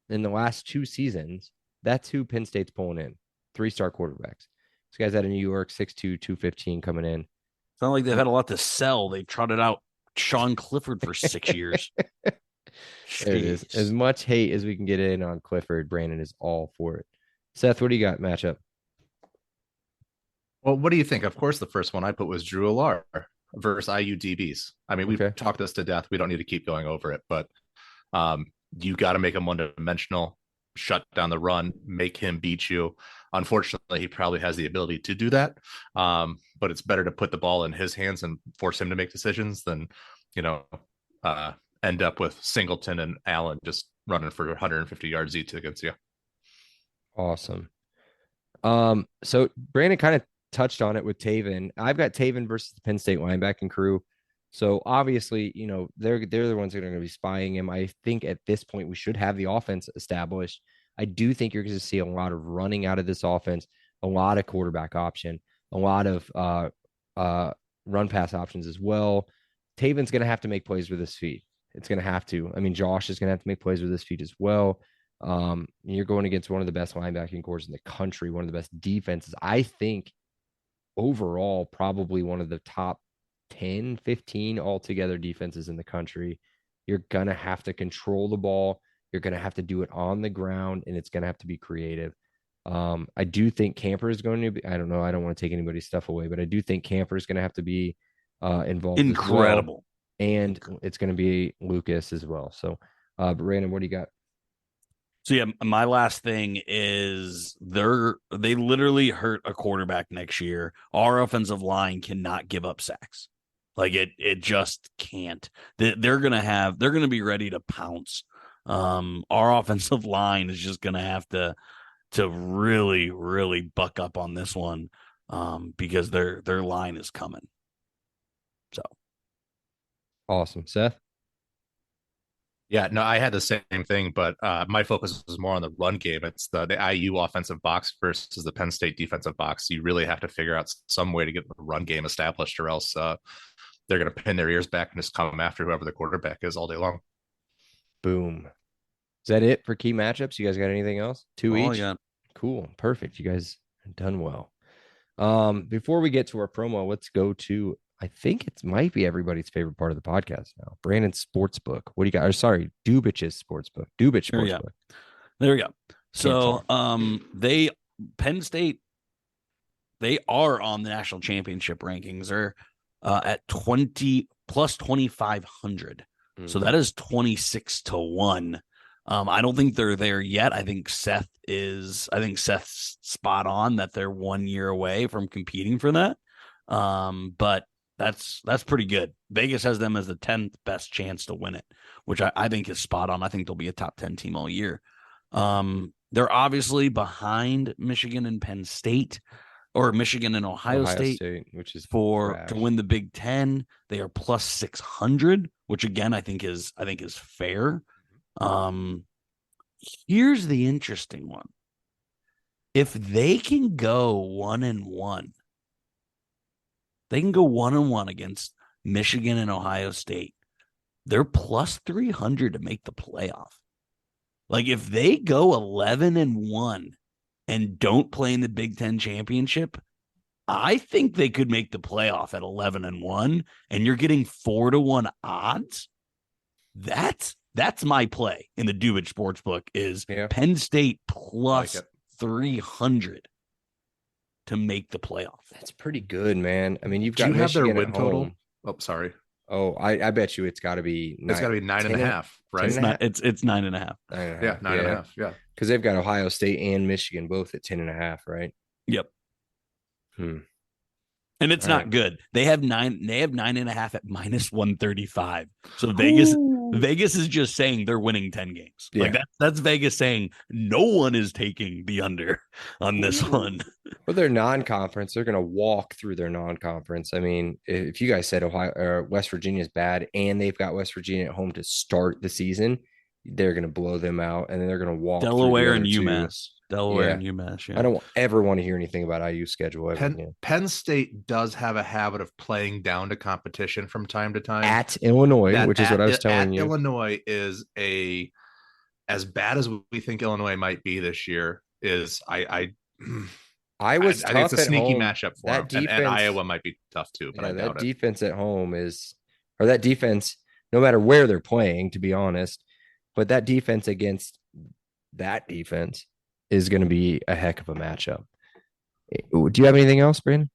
S4: in the last 2 seasons. That's who Penn State's pulling in. 3-star quarterbacks. This guy's out of New York, 6'2", 215 coming in.
S6: It's not like they've had a lot to sell. They trotted out Sean Clifford for 6 years.
S4: There it is. As much hate as we can get in on Clifford, Brandon is all for it. Seth, what do you got matchup?
S5: Well, what do you think? Of course, the first one I put was Drew Alar versus IU DBs. I mean, we've talked this to death. We don't need to keep going over it, but you got to make him one-dimensional, shut down the run, make him beat you. Unfortunately, he probably has the ability to do that, but it's better to put the ball in his hands and force him to make decisions than, end up with Singleton and Allen just running for 150 yards each against you.
S4: Awesome. So Brandon kind of touched on it with Taven. I've got Taven versus the Penn State linebacking crew. So obviously, they're the ones that are going to be spying him. I think at this point we should have the offense established. I do think you're going to see a lot of running out of this offense, a lot of quarterback option, a lot of run pass options as well. Taven's going to have to make plays with his feet. It's going to have to. I mean, Josh is going to have to make plays with his feet as well. You're going against one of the best linebacking corps in the country, one of the best defenses. I think overall, probably one of the top 10, 15 altogether defenses in the country. You're going to have to control the ball. You're going to have to do it on the ground, and it's going to have to be creative. I do think Camper is going to be, I don't know, I don't want to take anybody's stuff away, but I do think Camper is going to have to be involved.
S6: Incredible.
S4: And it's going to be Lucas as well. So, Brandon, what do you got?
S6: So yeah, my last thing is they literally hurt a quarterback next year. Our offensive line cannot give up sacks. Like it just can't. They're gonna be ready to pounce. Our offensive line is just gonna have to really, really buck up on this one, because their line is coming. So
S4: awesome, Seth.
S5: Yeah, no, I had the same thing, but my focus was more on the run game. It's the IU offensive box versus the Penn State defensive box. You really have to figure out some way to get the run game established, or else they're going to pin their ears back and just come after whoever the quarterback is all day long.
S4: Boom. Is that it for key matchups? You guys got anything else? Two each?
S6: Yeah.
S4: Cool. Perfect. You guys have done well. Before we get to our promo, let's go to, I think it might be everybody's favorite part of the podcast now. Brandon's Sportsbook. What do you got? Or sorry, Dubich's Sportsbook. Dubich Sportsbook.
S6: There we go. So Penn State, they are on the national championship rankings. They're at 20 plus 2,500. So that is 26-1. I don't think they're there yet. I think Seth's spot on that they're 1 year away from competing for that. But that's pretty good. Vegas has them as the 10th best chance to win it, which I think is spot on. I think they'll be a top 10 team all year. They're obviously behind Michigan and Penn State, or Michigan and Ohio State,
S4: which is
S6: to win the Big Ten. They are plus 600, which again I think is fair. Here's the interesting one. If they can go 1-1, they can go 1-1 against Michigan and Ohio State. They're plus 300 to make the playoff. Like if they go 11-1 and don't play in the Big Ten championship, I think they could make the playoff at 11-1, and you're getting 4-1 odds. That's my play in the Dubich Sportsbook is Penn State plus 300 to make the playoff.
S4: That's pretty good, man. I mean, you've got
S5: Michigan
S4: their
S5: win total. Oh, sorry.
S4: Oh, I bet you it's got to be.
S5: It's got to be 9.5, right?
S6: It's 9.5.
S5: Yeah, 9.5. Yeah,
S4: because they've got Ohio State and Michigan both at 10.5, right?
S6: Yep. And it's not good. They have 9.5 at minus 135. So Vegas is just saying they're winning 10 games.
S4: Yeah.
S6: Like that's Vegas saying no one is taking the under on this one.
S4: Well, they're non-conference. They're going to walk through their non-conference. I mean, if you guys said Ohio or West Virginia is bad and they've got West Virginia at home to start the season, they're going to blow them out, and then they're going to walk
S6: Delaware and UMass. And UMass. Yeah.
S4: I don't ever want to hear anything about IU's schedule.
S5: Penn State does have a habit of playing down to competition from time to time.
S4: At Illinois, which is what I was telling you.
S5: Illinois is as bad as we think Illinois might be this year. I think it's a sneaky matchup for them. And Iowa might be tough too, but I doubt
S4: that defense at home that defense, no matter where they're playing, to be honest, but that defense against that defense is going to be a heck of a matchup. Do you have anything else, Brandon?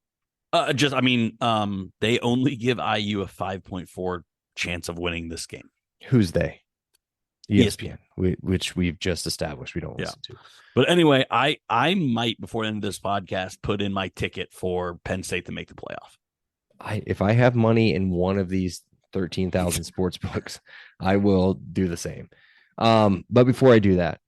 S6: They only give IU a 5.4 chance of winning this game.
S4: Who's they?
S6: ESPN.
S4: Which we've just established we don't listen to.
S6: But anyway, I might, before the end of this podcast, put in my ticket for Penn State to make the playoff.
S4: If I have money in one of these 13,000 sports books, I will do the same. But before I do that,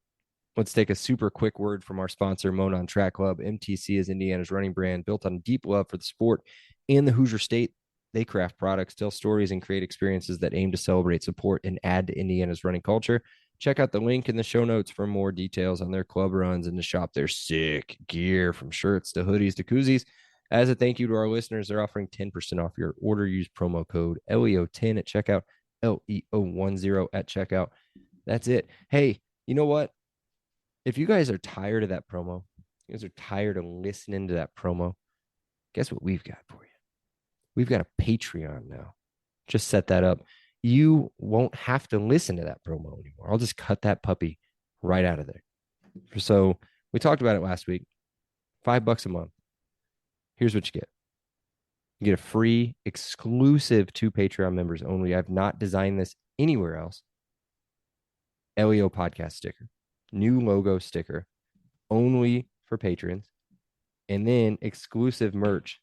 S4: let's take a super quick word from our sponsor, Monon Track Club. MTC is Indiana's running brand, built on deep love for the sport and the Hoosier State. They craft products, tell stories, and create experiences that aim to celebrate, support, and add to Indiana's running culture. Check out the link in the show notes for more details on their club runs and to shop their sick gear, from shirts to hoodies to koozies. As a thank you to our listeners, they're offering 10% off your order. Use promo code LEO10 at checkout, LEO10 at checkout. That's it. Hey, you know what? If you guys are tired of that promo, you guys are tired of listening to that promo, guess what we've got for you? We've got a Patreon now. Just set that up. You won't have to listen to that promo anymore. I'll just cut that puppy right out of there. So we talked about it last week. $5 a month. Here's what you get. You get a free, exclusive to Patreon members only. I've not designed this anywhere else. LEO podcast sticker. New logo sticker. Only for patrons. And then exclusive merch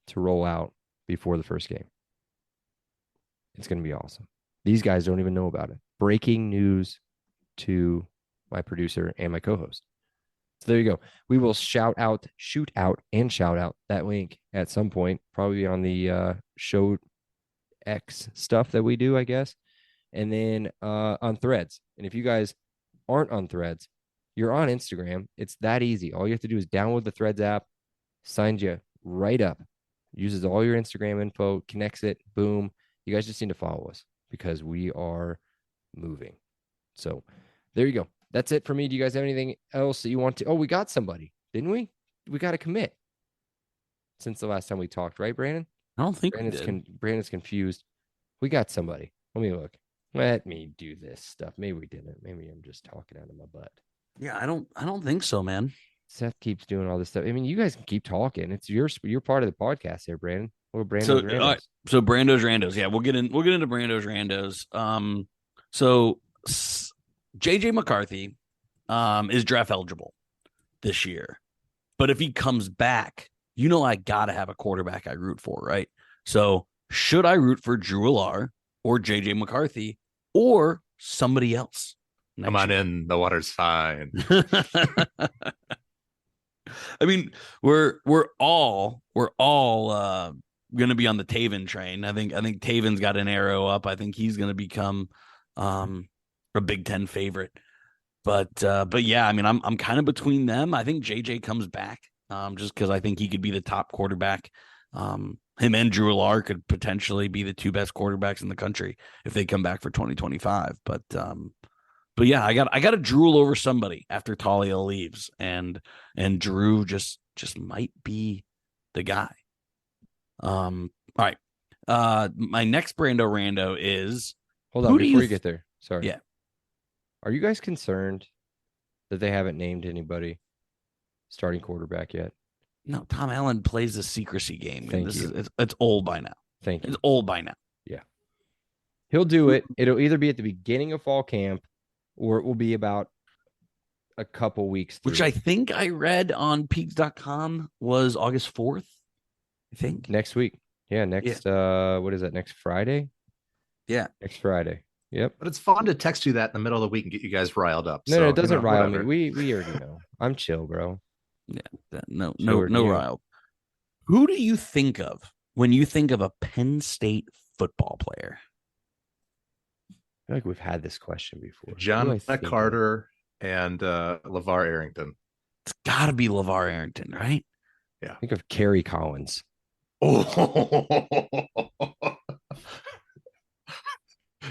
S4: to roll out before the first game. It's going to be awesome. These guys don't even know about it. Breaking news to my producer and my co-host. So there you go. We will shoot out that link at some point, probably on the show X stuff that we do, I guess. And then on Threads. And if you guys aren't on Threads, you're on Instagram. It's that easy. All you have to do is download the Threads app, signs you right up, uses all your Instagram info, connects it, boom. You guys just need to follow us because we are moving. So there you go. That's it for me. Do you guys have anything else that you want to? Oh, we got somebody, didn't we? We got to commit since the last time we talked, right, Brandon?
S6: I don't think
S4: Brandon's confused. We got somebody. Let me look. Let me do this stuff. Maybe we didn't. Maybe I'm just talking out of my butt.
S6: Yeah, I don't think so, man.
S4: Seth keeps doing all this stuff. I mean, you guys can keep talking. It's you're part of the podcast here, Brandon. Or Brando's Randos.
S6: So Brando's Randos. Yeah, we'll get into Brando's Randos. So JJ McCarthy is draft eligible this year. But if he comes back, I gotta have a quarterback I root for, right? So should I root for Drew Allar or JJ McCarthy or somebody else?
S5: Come on in, the water's fine.
S6: I mean, we're all going to be on the Taven train. I think Taven's got an arrow up. I think he's going to become a Big Ten favorite. But yeah, I mean, I'm kind of between them. I think JJ comes back just because I think he could be the top quarterback. Him and Drew Allar could potentially be the two best quarterbacks in the country if they come back for 2025. But yeah, I got to drool over somebody after Talia leaves, and Drew just might be the guy. All right. My next Brando Rando is.
S4: Hold on before you get there. Sorry.
S6: Yeah.
S4: Are you guys concerned that they haven't named anybody starting quarterback yet?
S6: No, Tom Allen plays the secrecy game.
S4: Thank you.
S6: It's old by now.
S4: Thank you.
S6: It's old by now.
S4: Yeah. He'll do it. It'll either be at the beginning of fall camp or it will be about a couple weeks through.
S6: Which I think I read on peaks.com was August 4th, I think.
S4: Next week. Yeah, what is that, next Friday?
S6: Yeah.
S4: Next Friday. Yep.
S5: But it's fun to text you that in the middle of the week and get you guys riled up.
S4: No, it doesn't rile me. We already know. I'm chill, bro.
S6: Yeah. No rile. Who do you think of when you think of a Penn State football player?
S4: I feel like we've had this question before.
S5: John Carter and LeVar Arrington.
S6: It's got to be LeVar Arrington, right?
S5: Yeah.
S4: Think of Kerry Collins.
S5: Oh.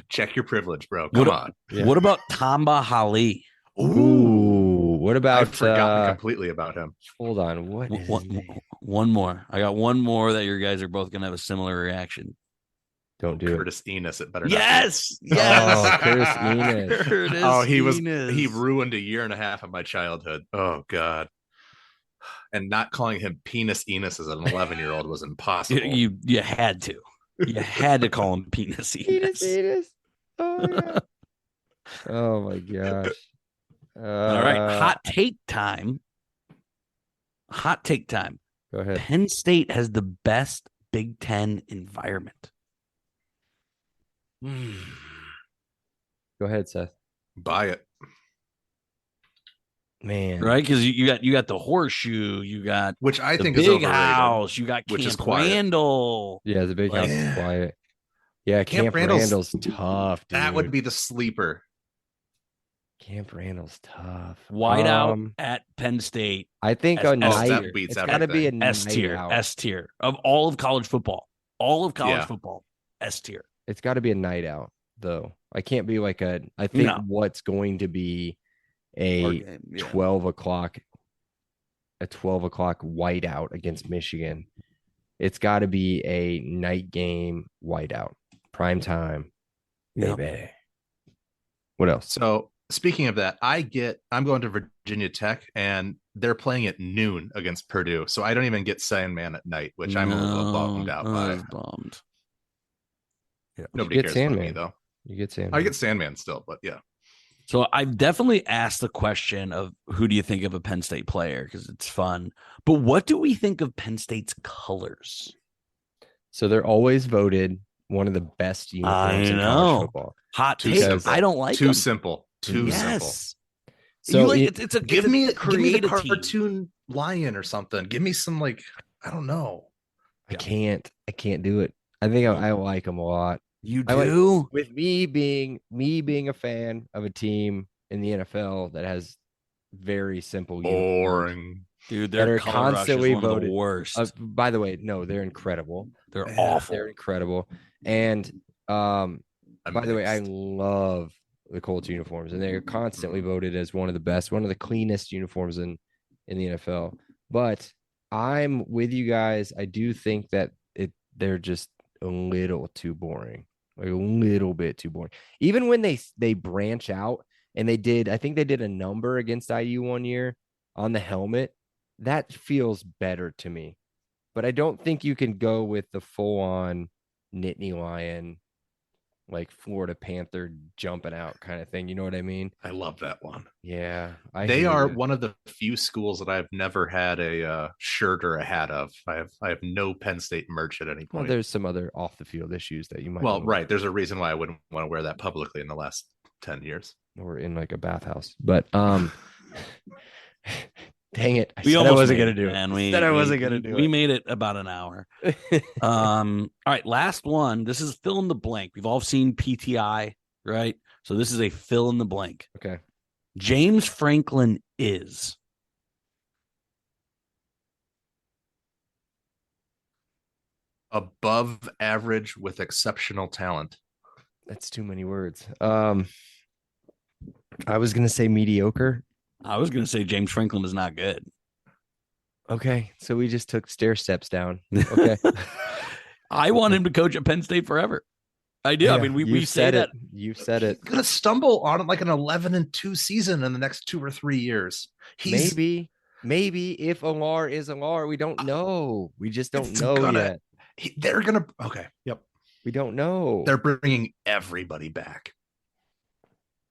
S5: Check your privilege, bro. Come on.
S6: Yeah. What about Tamba Hali?
S4: Ooh. What about?
S5: I've forgotten completely about him.
S4: Hold on.
S6: One more. I got one more that you guys are both gonna have a similar reaction.
S4: Don't do
S5: Curtis Enos. It better.
S6: Yes.
S4: Oh, Curtis Enos.
S6: Curtis
S5: he ruined a year and a half of my childhood. Oh God. And not calling him Penis Enos as an 11-year-old was impossible.
S6: You had to. You had to call him Penis Enos.
S4: Penis. Oh yeah. Oh my gosh.
S6: All right, hot take time. Hot take time.
S4: Go ahead.
S6: Penn State has the best Big Ten environment.
S4: Go ahead, Seth.
S5: Buy it.
S4: Man.
S6: Right? Because you got the horseshoe, you got
S5: Which I
S6: the
S5: think
S6: big
S5: is overrated.
S6: house, you got
S5: which
S6: Camp
S5: is quiet.
S6: Randall.
S4: Yeah, the big house is quiet. Yeah, Camp Randall's tough, dude.
S5: That would be the sleeper.
S4: Camp Randall's tough.
S6: Whiteout at Penn State.
S4: I think
S6: S-
S4: a night.
S5: that beats
S4: It's got to be a
S6: S
S4: night
S6: tier.
S4: out.
S6: S tier of all of college football. All of college
S5: Yeah.
S6: football. S tier.
S4: It's got to be a night out, though. I can't be like a. I think
S6: No.
S4: what's going to be
S6: Or
S4: a
S6: game, yeah.
S4: 12 o'clock whiteout against Michigan. It's got to be a night game whiteout, prime time,
S6: Yep.
S4: baby. What else?
S5: So speaking of that, I'm going to Virginia Tech and they're playing at noon against Purdue. So I don't even get Sandman at night, which I'm a little bummed out
S6: I
S5: by.
S6: was bummed.
S5: Nobody
S4: get
S5: cares about me
S4: Sandman.
S5: though.
S4: You get Sandman.
S5: I get Sandman still, but yeah.
S6: So I've definitely asked the question of who do you think of a Penn State player because it's fun. But what do we think of Penn State's colors?
S4: So they're always voted one of the best uniforms in college football.
S6: Hot
S5: Too
S6: take.
S5: simple.
S6: I don't like
S5: Too
S6: them.
S5: simple. Too simple.
S6: Yes.
S4: So
S6: You like,
S4: it-
S6: it's a
S5: Give
S6: it's a
S5: me the
S6: creative team.
S5: cartoon lion or something. Give me some I don't know.
S4: I can't do it. I think I like them a lot.
S6: You
S4: I like-
S6: do?
S4: With me being a fan of a team in the NFL that has very simple uniforms.
S5: Boring.
S6: Dude,
S4: that
S6: their
S4: are
S6: color rush is
S4: constantly
S6: one of the
S4: voted.
S6: worst.
S4: By the way, no, they're incredible.
S6: They're
S5: Yeah,
S6: awful.
S4: They're incredible. And by the way, I
S5: mixed.
S4: love the Colts uniforms, and they're constantly voted as one of the best, one of the cleanest uniforms in the NFL. But I'm with you guys. I do think that they're just a little too boring, like a little bit too boring. Even when they branch out, and I think they did a number against IU one year on the helmet. That feels better to me. But I don't think you can go with the full-on Nittany Lion, like Florida Panther jumping out kind of thing. You know what I mean?
S5: I love that one.
S4: Yeah.
S5: They
S4: hear
S5: are
S4: you.
S5: one of the few schools that I've never had a shirt or a hat of. I have no Penn State merch at any
S4: Well,
S5: point.
S4: there's some other off-the-field issues that you might
S5: Well,
S4: wanna-
S5: right. There's a reason why I wouldn't want to wear that publicly in the last 10 years.
S4: or in like a bathhouse. But dang it. I
S6: We
S4: said I
S6: almost
S4: wasn't
S6: made
S4: going to do it.
S6: man.
S4: I said I wasn't going to do
S6: We
S4: it.
S6: made it about an hour. All right, last one. This is fill in the blank. We've all seen PTI, right? So this is a fill in the blank.
S4: Okay.
S6: James Franklin is
S5: Above average with exceptional talent.
S4: That's too many words. I was going to say mediocre.
S6: I was going to say James Franklin is not good.
S4: Okay. So we just took stair steps down. Okay.
S6: I want him to coach at Penn State forever. I do. I mean, we
S4: You've
S6: say
S4: said
S6: that.
S4: it. You've said it.
S5: He's gonna stumble on like an 11-2 season in the next 2 or 3 years.
S4: Maybe if Alar is Alar, we don't know. We just don't
S5: It's
S4: know
S5: gonna-
S4: yet.
S5: They're gonna okay. Yep.
S4: We don't know.
S5: They're bringing everybody back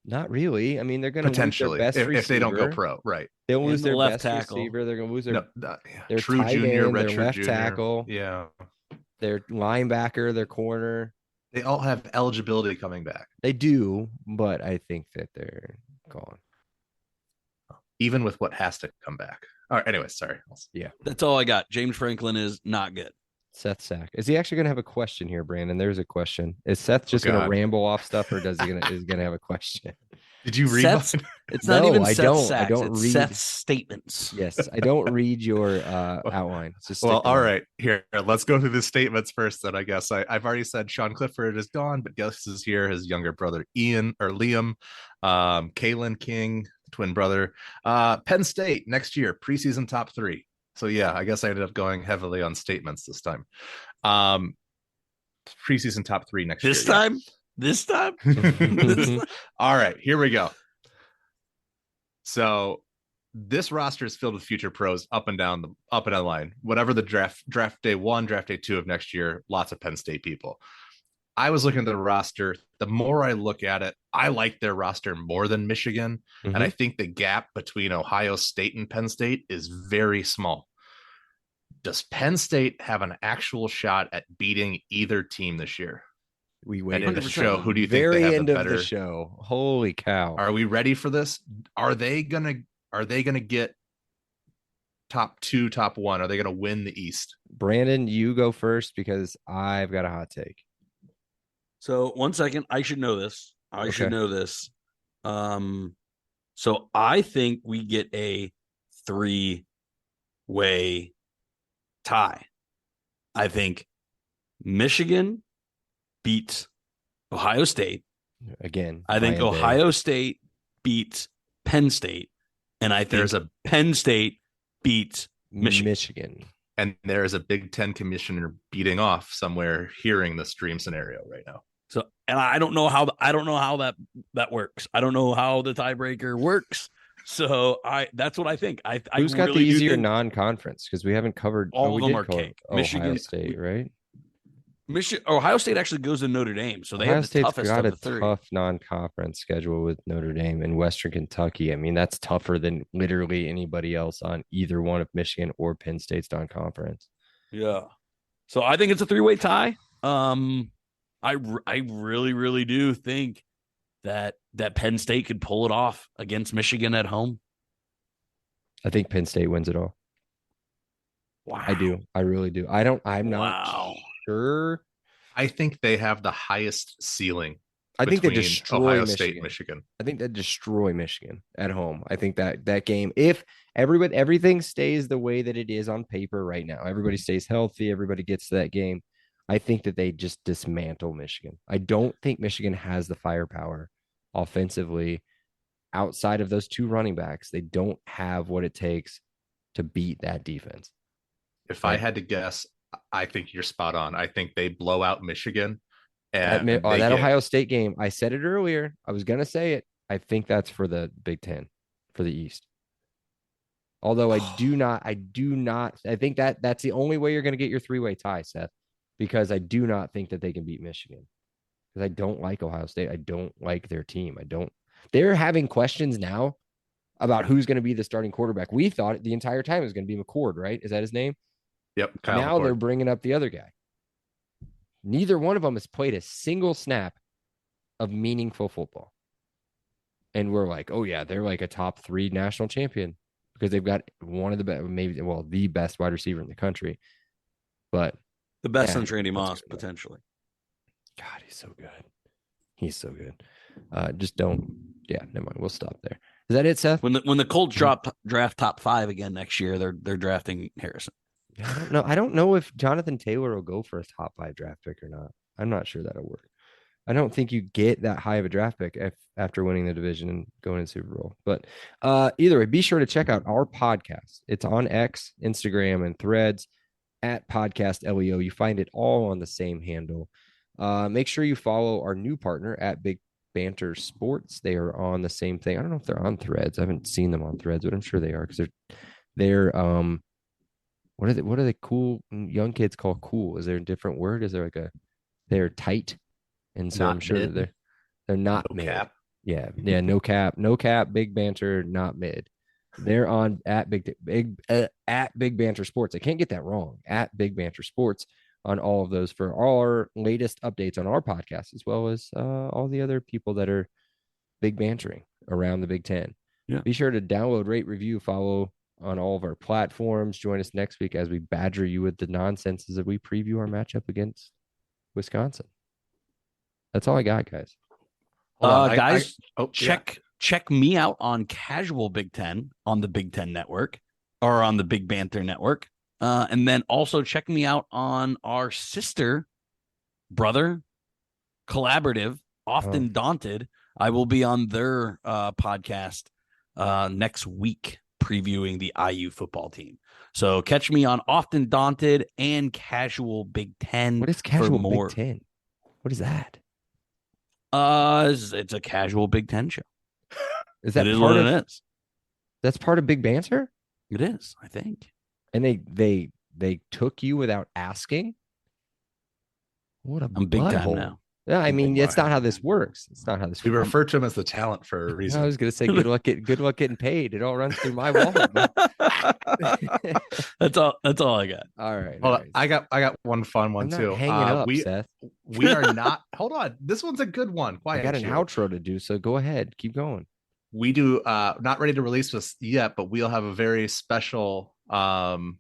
S4: Not really. I mean, they're going to
S5: potentially
S4: lose their best
S5: if they don't go
S4: receiver.
S5: pro. Right.
S4: They'll
S6: And
S4: lose
S6: the
S4: their
S6: left
S4: best
S6: tackle.
S4: receiver. They're going to lose their, their
S5: True
S4: tight
S5: junior,
S4: end, their
S5: redshirt
S4: left
S5: junior.
S4: tackle.
S5: Yeah.
S4: Their linebacker, their corner.
S5: They all have eligibility coming back,
S4: They do, but I think that they're gone.
S5: even with what has to come back. All right. Anyways, sorry.
S6: That's all I got. James Franklin is not good.
S4: Seth Sack. Is he actually going to have a question here, Brandon? There's a question. Is Seth just going to
S5: God.
S4: ramble off stuff, or is he going to have a question?
S5: Did you read?
S6: Seth's-
S5: mine?
S6: It's not
S4: No,
S6: even
S4: I
S6: Seth
S4: don't. I
S6: Sacks.
S4: don't
S6: It's
S4: read-
S6: Seth's statements.
S4: Yes, I don't read your outline. So stick
S5: Well, all
S4: around.
S5: right. Here, let's go through the statements first. Then I guess I've already said Sean Clifford is gone, but guess is here. His younger brother Liam, Kalen King, twin brother. Penn State next year, preseason top 3. So yeah, I guess I ended up going heavily on statements this time. Preseason top 3 next
S6: This
S5: year. yeah.
S6: time? This time?
S5: All right, here we go. So this roster is filled with future pros up and down the line. Whatever the draft day 1, draft day 2 of next year, lots of Penn State people. I was looking at the roster. The more I look at it, I like their roster more than Michigan.
S4: Mm-hmm.
S5: And I think the gap between Ohio State and Penn State is very small. Does Penn State have an actual shot at beating either team this year?
S4: We wait
S5: in the show. Who do you think
S4: very
S5: they have
S4: end
S5: the
S4: of
S5: better
S4: the show? Holy cow!
S5: Are we ready for this? Are they gonna get top 2, top 1? Are they gonna win the East?
S4: Brandon, you go first because I've got a hot take.
S6: So 1 second, I should know this. So I think we get a 3-way tie. I think Michigan beats Ohio State.
S4: Again,
S6: I think Ohio State beats Penn State. And I think Penn State beats Michigan.
S5: And there is a Big Ten commissioner beating off somewhere hearing this dream scenario right now.
S6: So, and I don't know how that works. I don't know how the tiebreaker works. So that's what I think.
S4: Who's got the easier non-conference? Because we haven't covered
S6: all of them are cake.
S4: Michigan, Ohio State, right?
S6: Ohio State actually goes to Notre Dame, so they
S4: Ohio
S6: have the
S4: State's
S6: toughest
S4: got
S6: of
S4: a
S6: the three.
S4: tough non-conference schedule with Notre Dame and Western Kentucky. I mean, that's tougher than literally anybody else on either one of Michigan or Penn State's non-conference.
S6: Yeah, so I think it's a 3-way tie. I really, really do think that Penn State could pull it off against Michigan at home.
S4: I think Penn State wins it all.
S6: Wow.
S4: I do. I really do. I'm not sure.
S5: I think they have the highest ceiling.
S4: I think they destroy
S5: Ohio
S4: Michigan.
S5: State, Michigan.
S4: I think they destroy Michigan at home. I think that game, if everything stays the way that it is on paper right now, everybody stays healthy, everybody gets to that game, I think that they just dismantle Michigan. I don't think Michigan has the firepower offensively outside of those 2 running backs. They don't have what it takes to beat that defense.
S5: If I had to guess, I think you're spot on. I think they blow out Michigan. And
S4: that Ohio State game, I said it earlier. I was going to say it. I think that's for the Big Ten, for the East. Although I think that's the only way you're going to get your 3-way tie, Seth, because I do not think that they can beat Michigan. Because I don't like Ohio State. I don't like their team. They're having questions now about who's going to be the starting quarterback. We thought the entire time it was going to be McCord, right? Is that his name?
S5: Yep.
S4: Now they're bringing up the other guy. Neither one of them has played a single snap of meaningful football. And we're like, oh yeah, they're like a top 3 national champion because they've got one of the best, the best wide receiver in the country. But
S6: the best on Randy Moss, potentially.
S4: God, he's so good. He's so good. Just don't. Yeah, never mind. We'll stop there. Is that it, Seth?
S6: When the Colts draft top 5 again next year, they're drafting Harrison.
S4: I don't know if Jonathan Taylor will go for a top 5 draft pick or not. I'm not sure that'll work. I don't think you get that high of a draft pick after winning the division and going to the Super Bowl. But either way, be sure to check out our podcast. It's on X, Instagram, and Threads at Podcast LEO. You find it all on the same handle. Make sure you follow our new partner at Big Banter Sports. They are on the same thing. I don't know if they're on Threads. I haven't seen them on Threads, but I'm sure they are because they're what are they cool young kids call cool? Is there a different word? Is there they're tight? And so I'm sure that they're not mid.
S5: Cap.
S4: Yeah, no cap, Big Banter, not mid. They're on at Big Banter Sports. I can't get that wrong. At Big Banter Sports on all of those for all our latest updates on our podcast, as well as all the other people that are big bantering around the Big Ten.
S6: Yeah.
S4: Be sure to download, rate, review, follow on all of our platforms. Join us next week as we badger you with the nonsense as we preview our matchup against Wisconsin. That's all I got, guys.
S6: Guys, check me out on Casual Big Ten on the Big Ten Network or on the Big Banter Network. And then also check me out on our sister brother collaborative, Often Daunted. I will be on their podcast next week previewing the IU football team. So catch me on Often Daunted and Casual Big Ten.
S4: What is Casual Big Ten? What is that?
S6: It's a casual Big Ten show.
S4: Is that
S6: it is
S4: part
S6: what
S4: of
S6: it is?
S4: That's part of Big Banter?
S6: It is, I think.
S4: And they took you without asking? What a
S6: I'm big time
S4: butthole.
S6: now.
S4: Yeah, I mean, it's not how this works. It's not how this
S5: We
S4: works.
S5: refer to him as the talent for a reason.
S4: I was gonna say good luck getting paid. It all runs through my wallet.
S6: That's all I got.
S4: All right.
S5: Hold
S4: all
S5: on.
S4: right.
S5: I got one fun one
S4: I'm not
S5: too.
S4: hanging up,
S5: we
S4: Seth.
S5: we are not. Hold on. This one's a good one.
S4: I
S5: Quiet.
S4: got an
S5: you.
S4: outro to do, so go ahead. Keep going.
S5: We do not ready to release this yet, but we'll have a very special
S4: Don't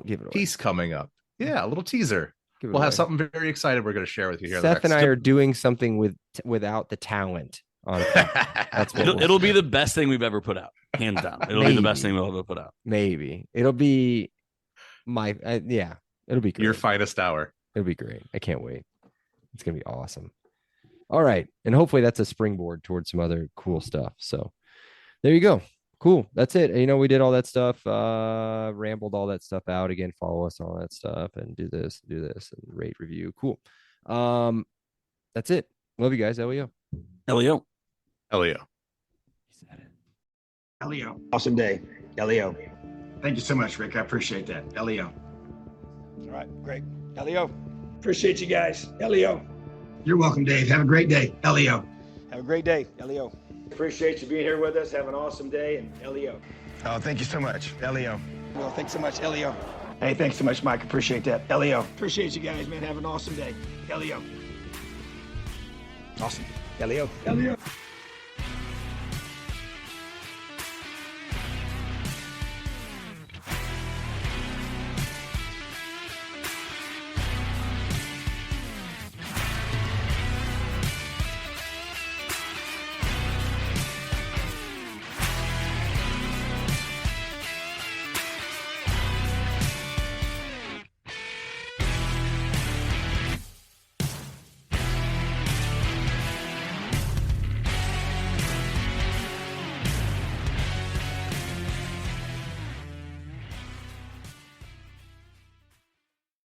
S4: give it away.
S5: piece coming up. Yeah, a little teaser.
S4: Give it
S5: We'll have
S4: away.
S5: something very excited we're going to share with you here.
S4: Seth and I are doing something without the talent on. That's what
S6: It'll be the best thing we've ever put out, hands down. It'll be the best thing we'll ever put out.
S4: Maybe it'll be my yeah. It'll be great.
S5: Your finest hour.
S4: It'll be great. I can't wait. It's gonna be awesome. All right, and hopefully that's a springboard towards some other cool stuff. So there you go. Cool. That's it. You know, we did all that stuff, rambled all that stuff out. Again, follow us on all that stuff and do this, and rate, review. Cool. That's it. Love you guys. LEO.
S6: Elio.
S5: Elio.
S4: He said it.
S7: Elio. Awesome day. Elio. Thank you so much, Rick. I appreciate that. Elio. All right, great. Elio. Appreciate you guys. Elio. You're welcome, Dave. Have a great day. Elio. Have a great day. Elio. Appreciate you being here with us. Have an awesome day. And Elio. Oh, thank you so much. Elio. Well, thanks so much, Elio. Hey, thanks so much, Mike. Appreciate that. Elio. Appreciate you guys, man. Have an awesome day. Elio. Awesome. Elio. Elio.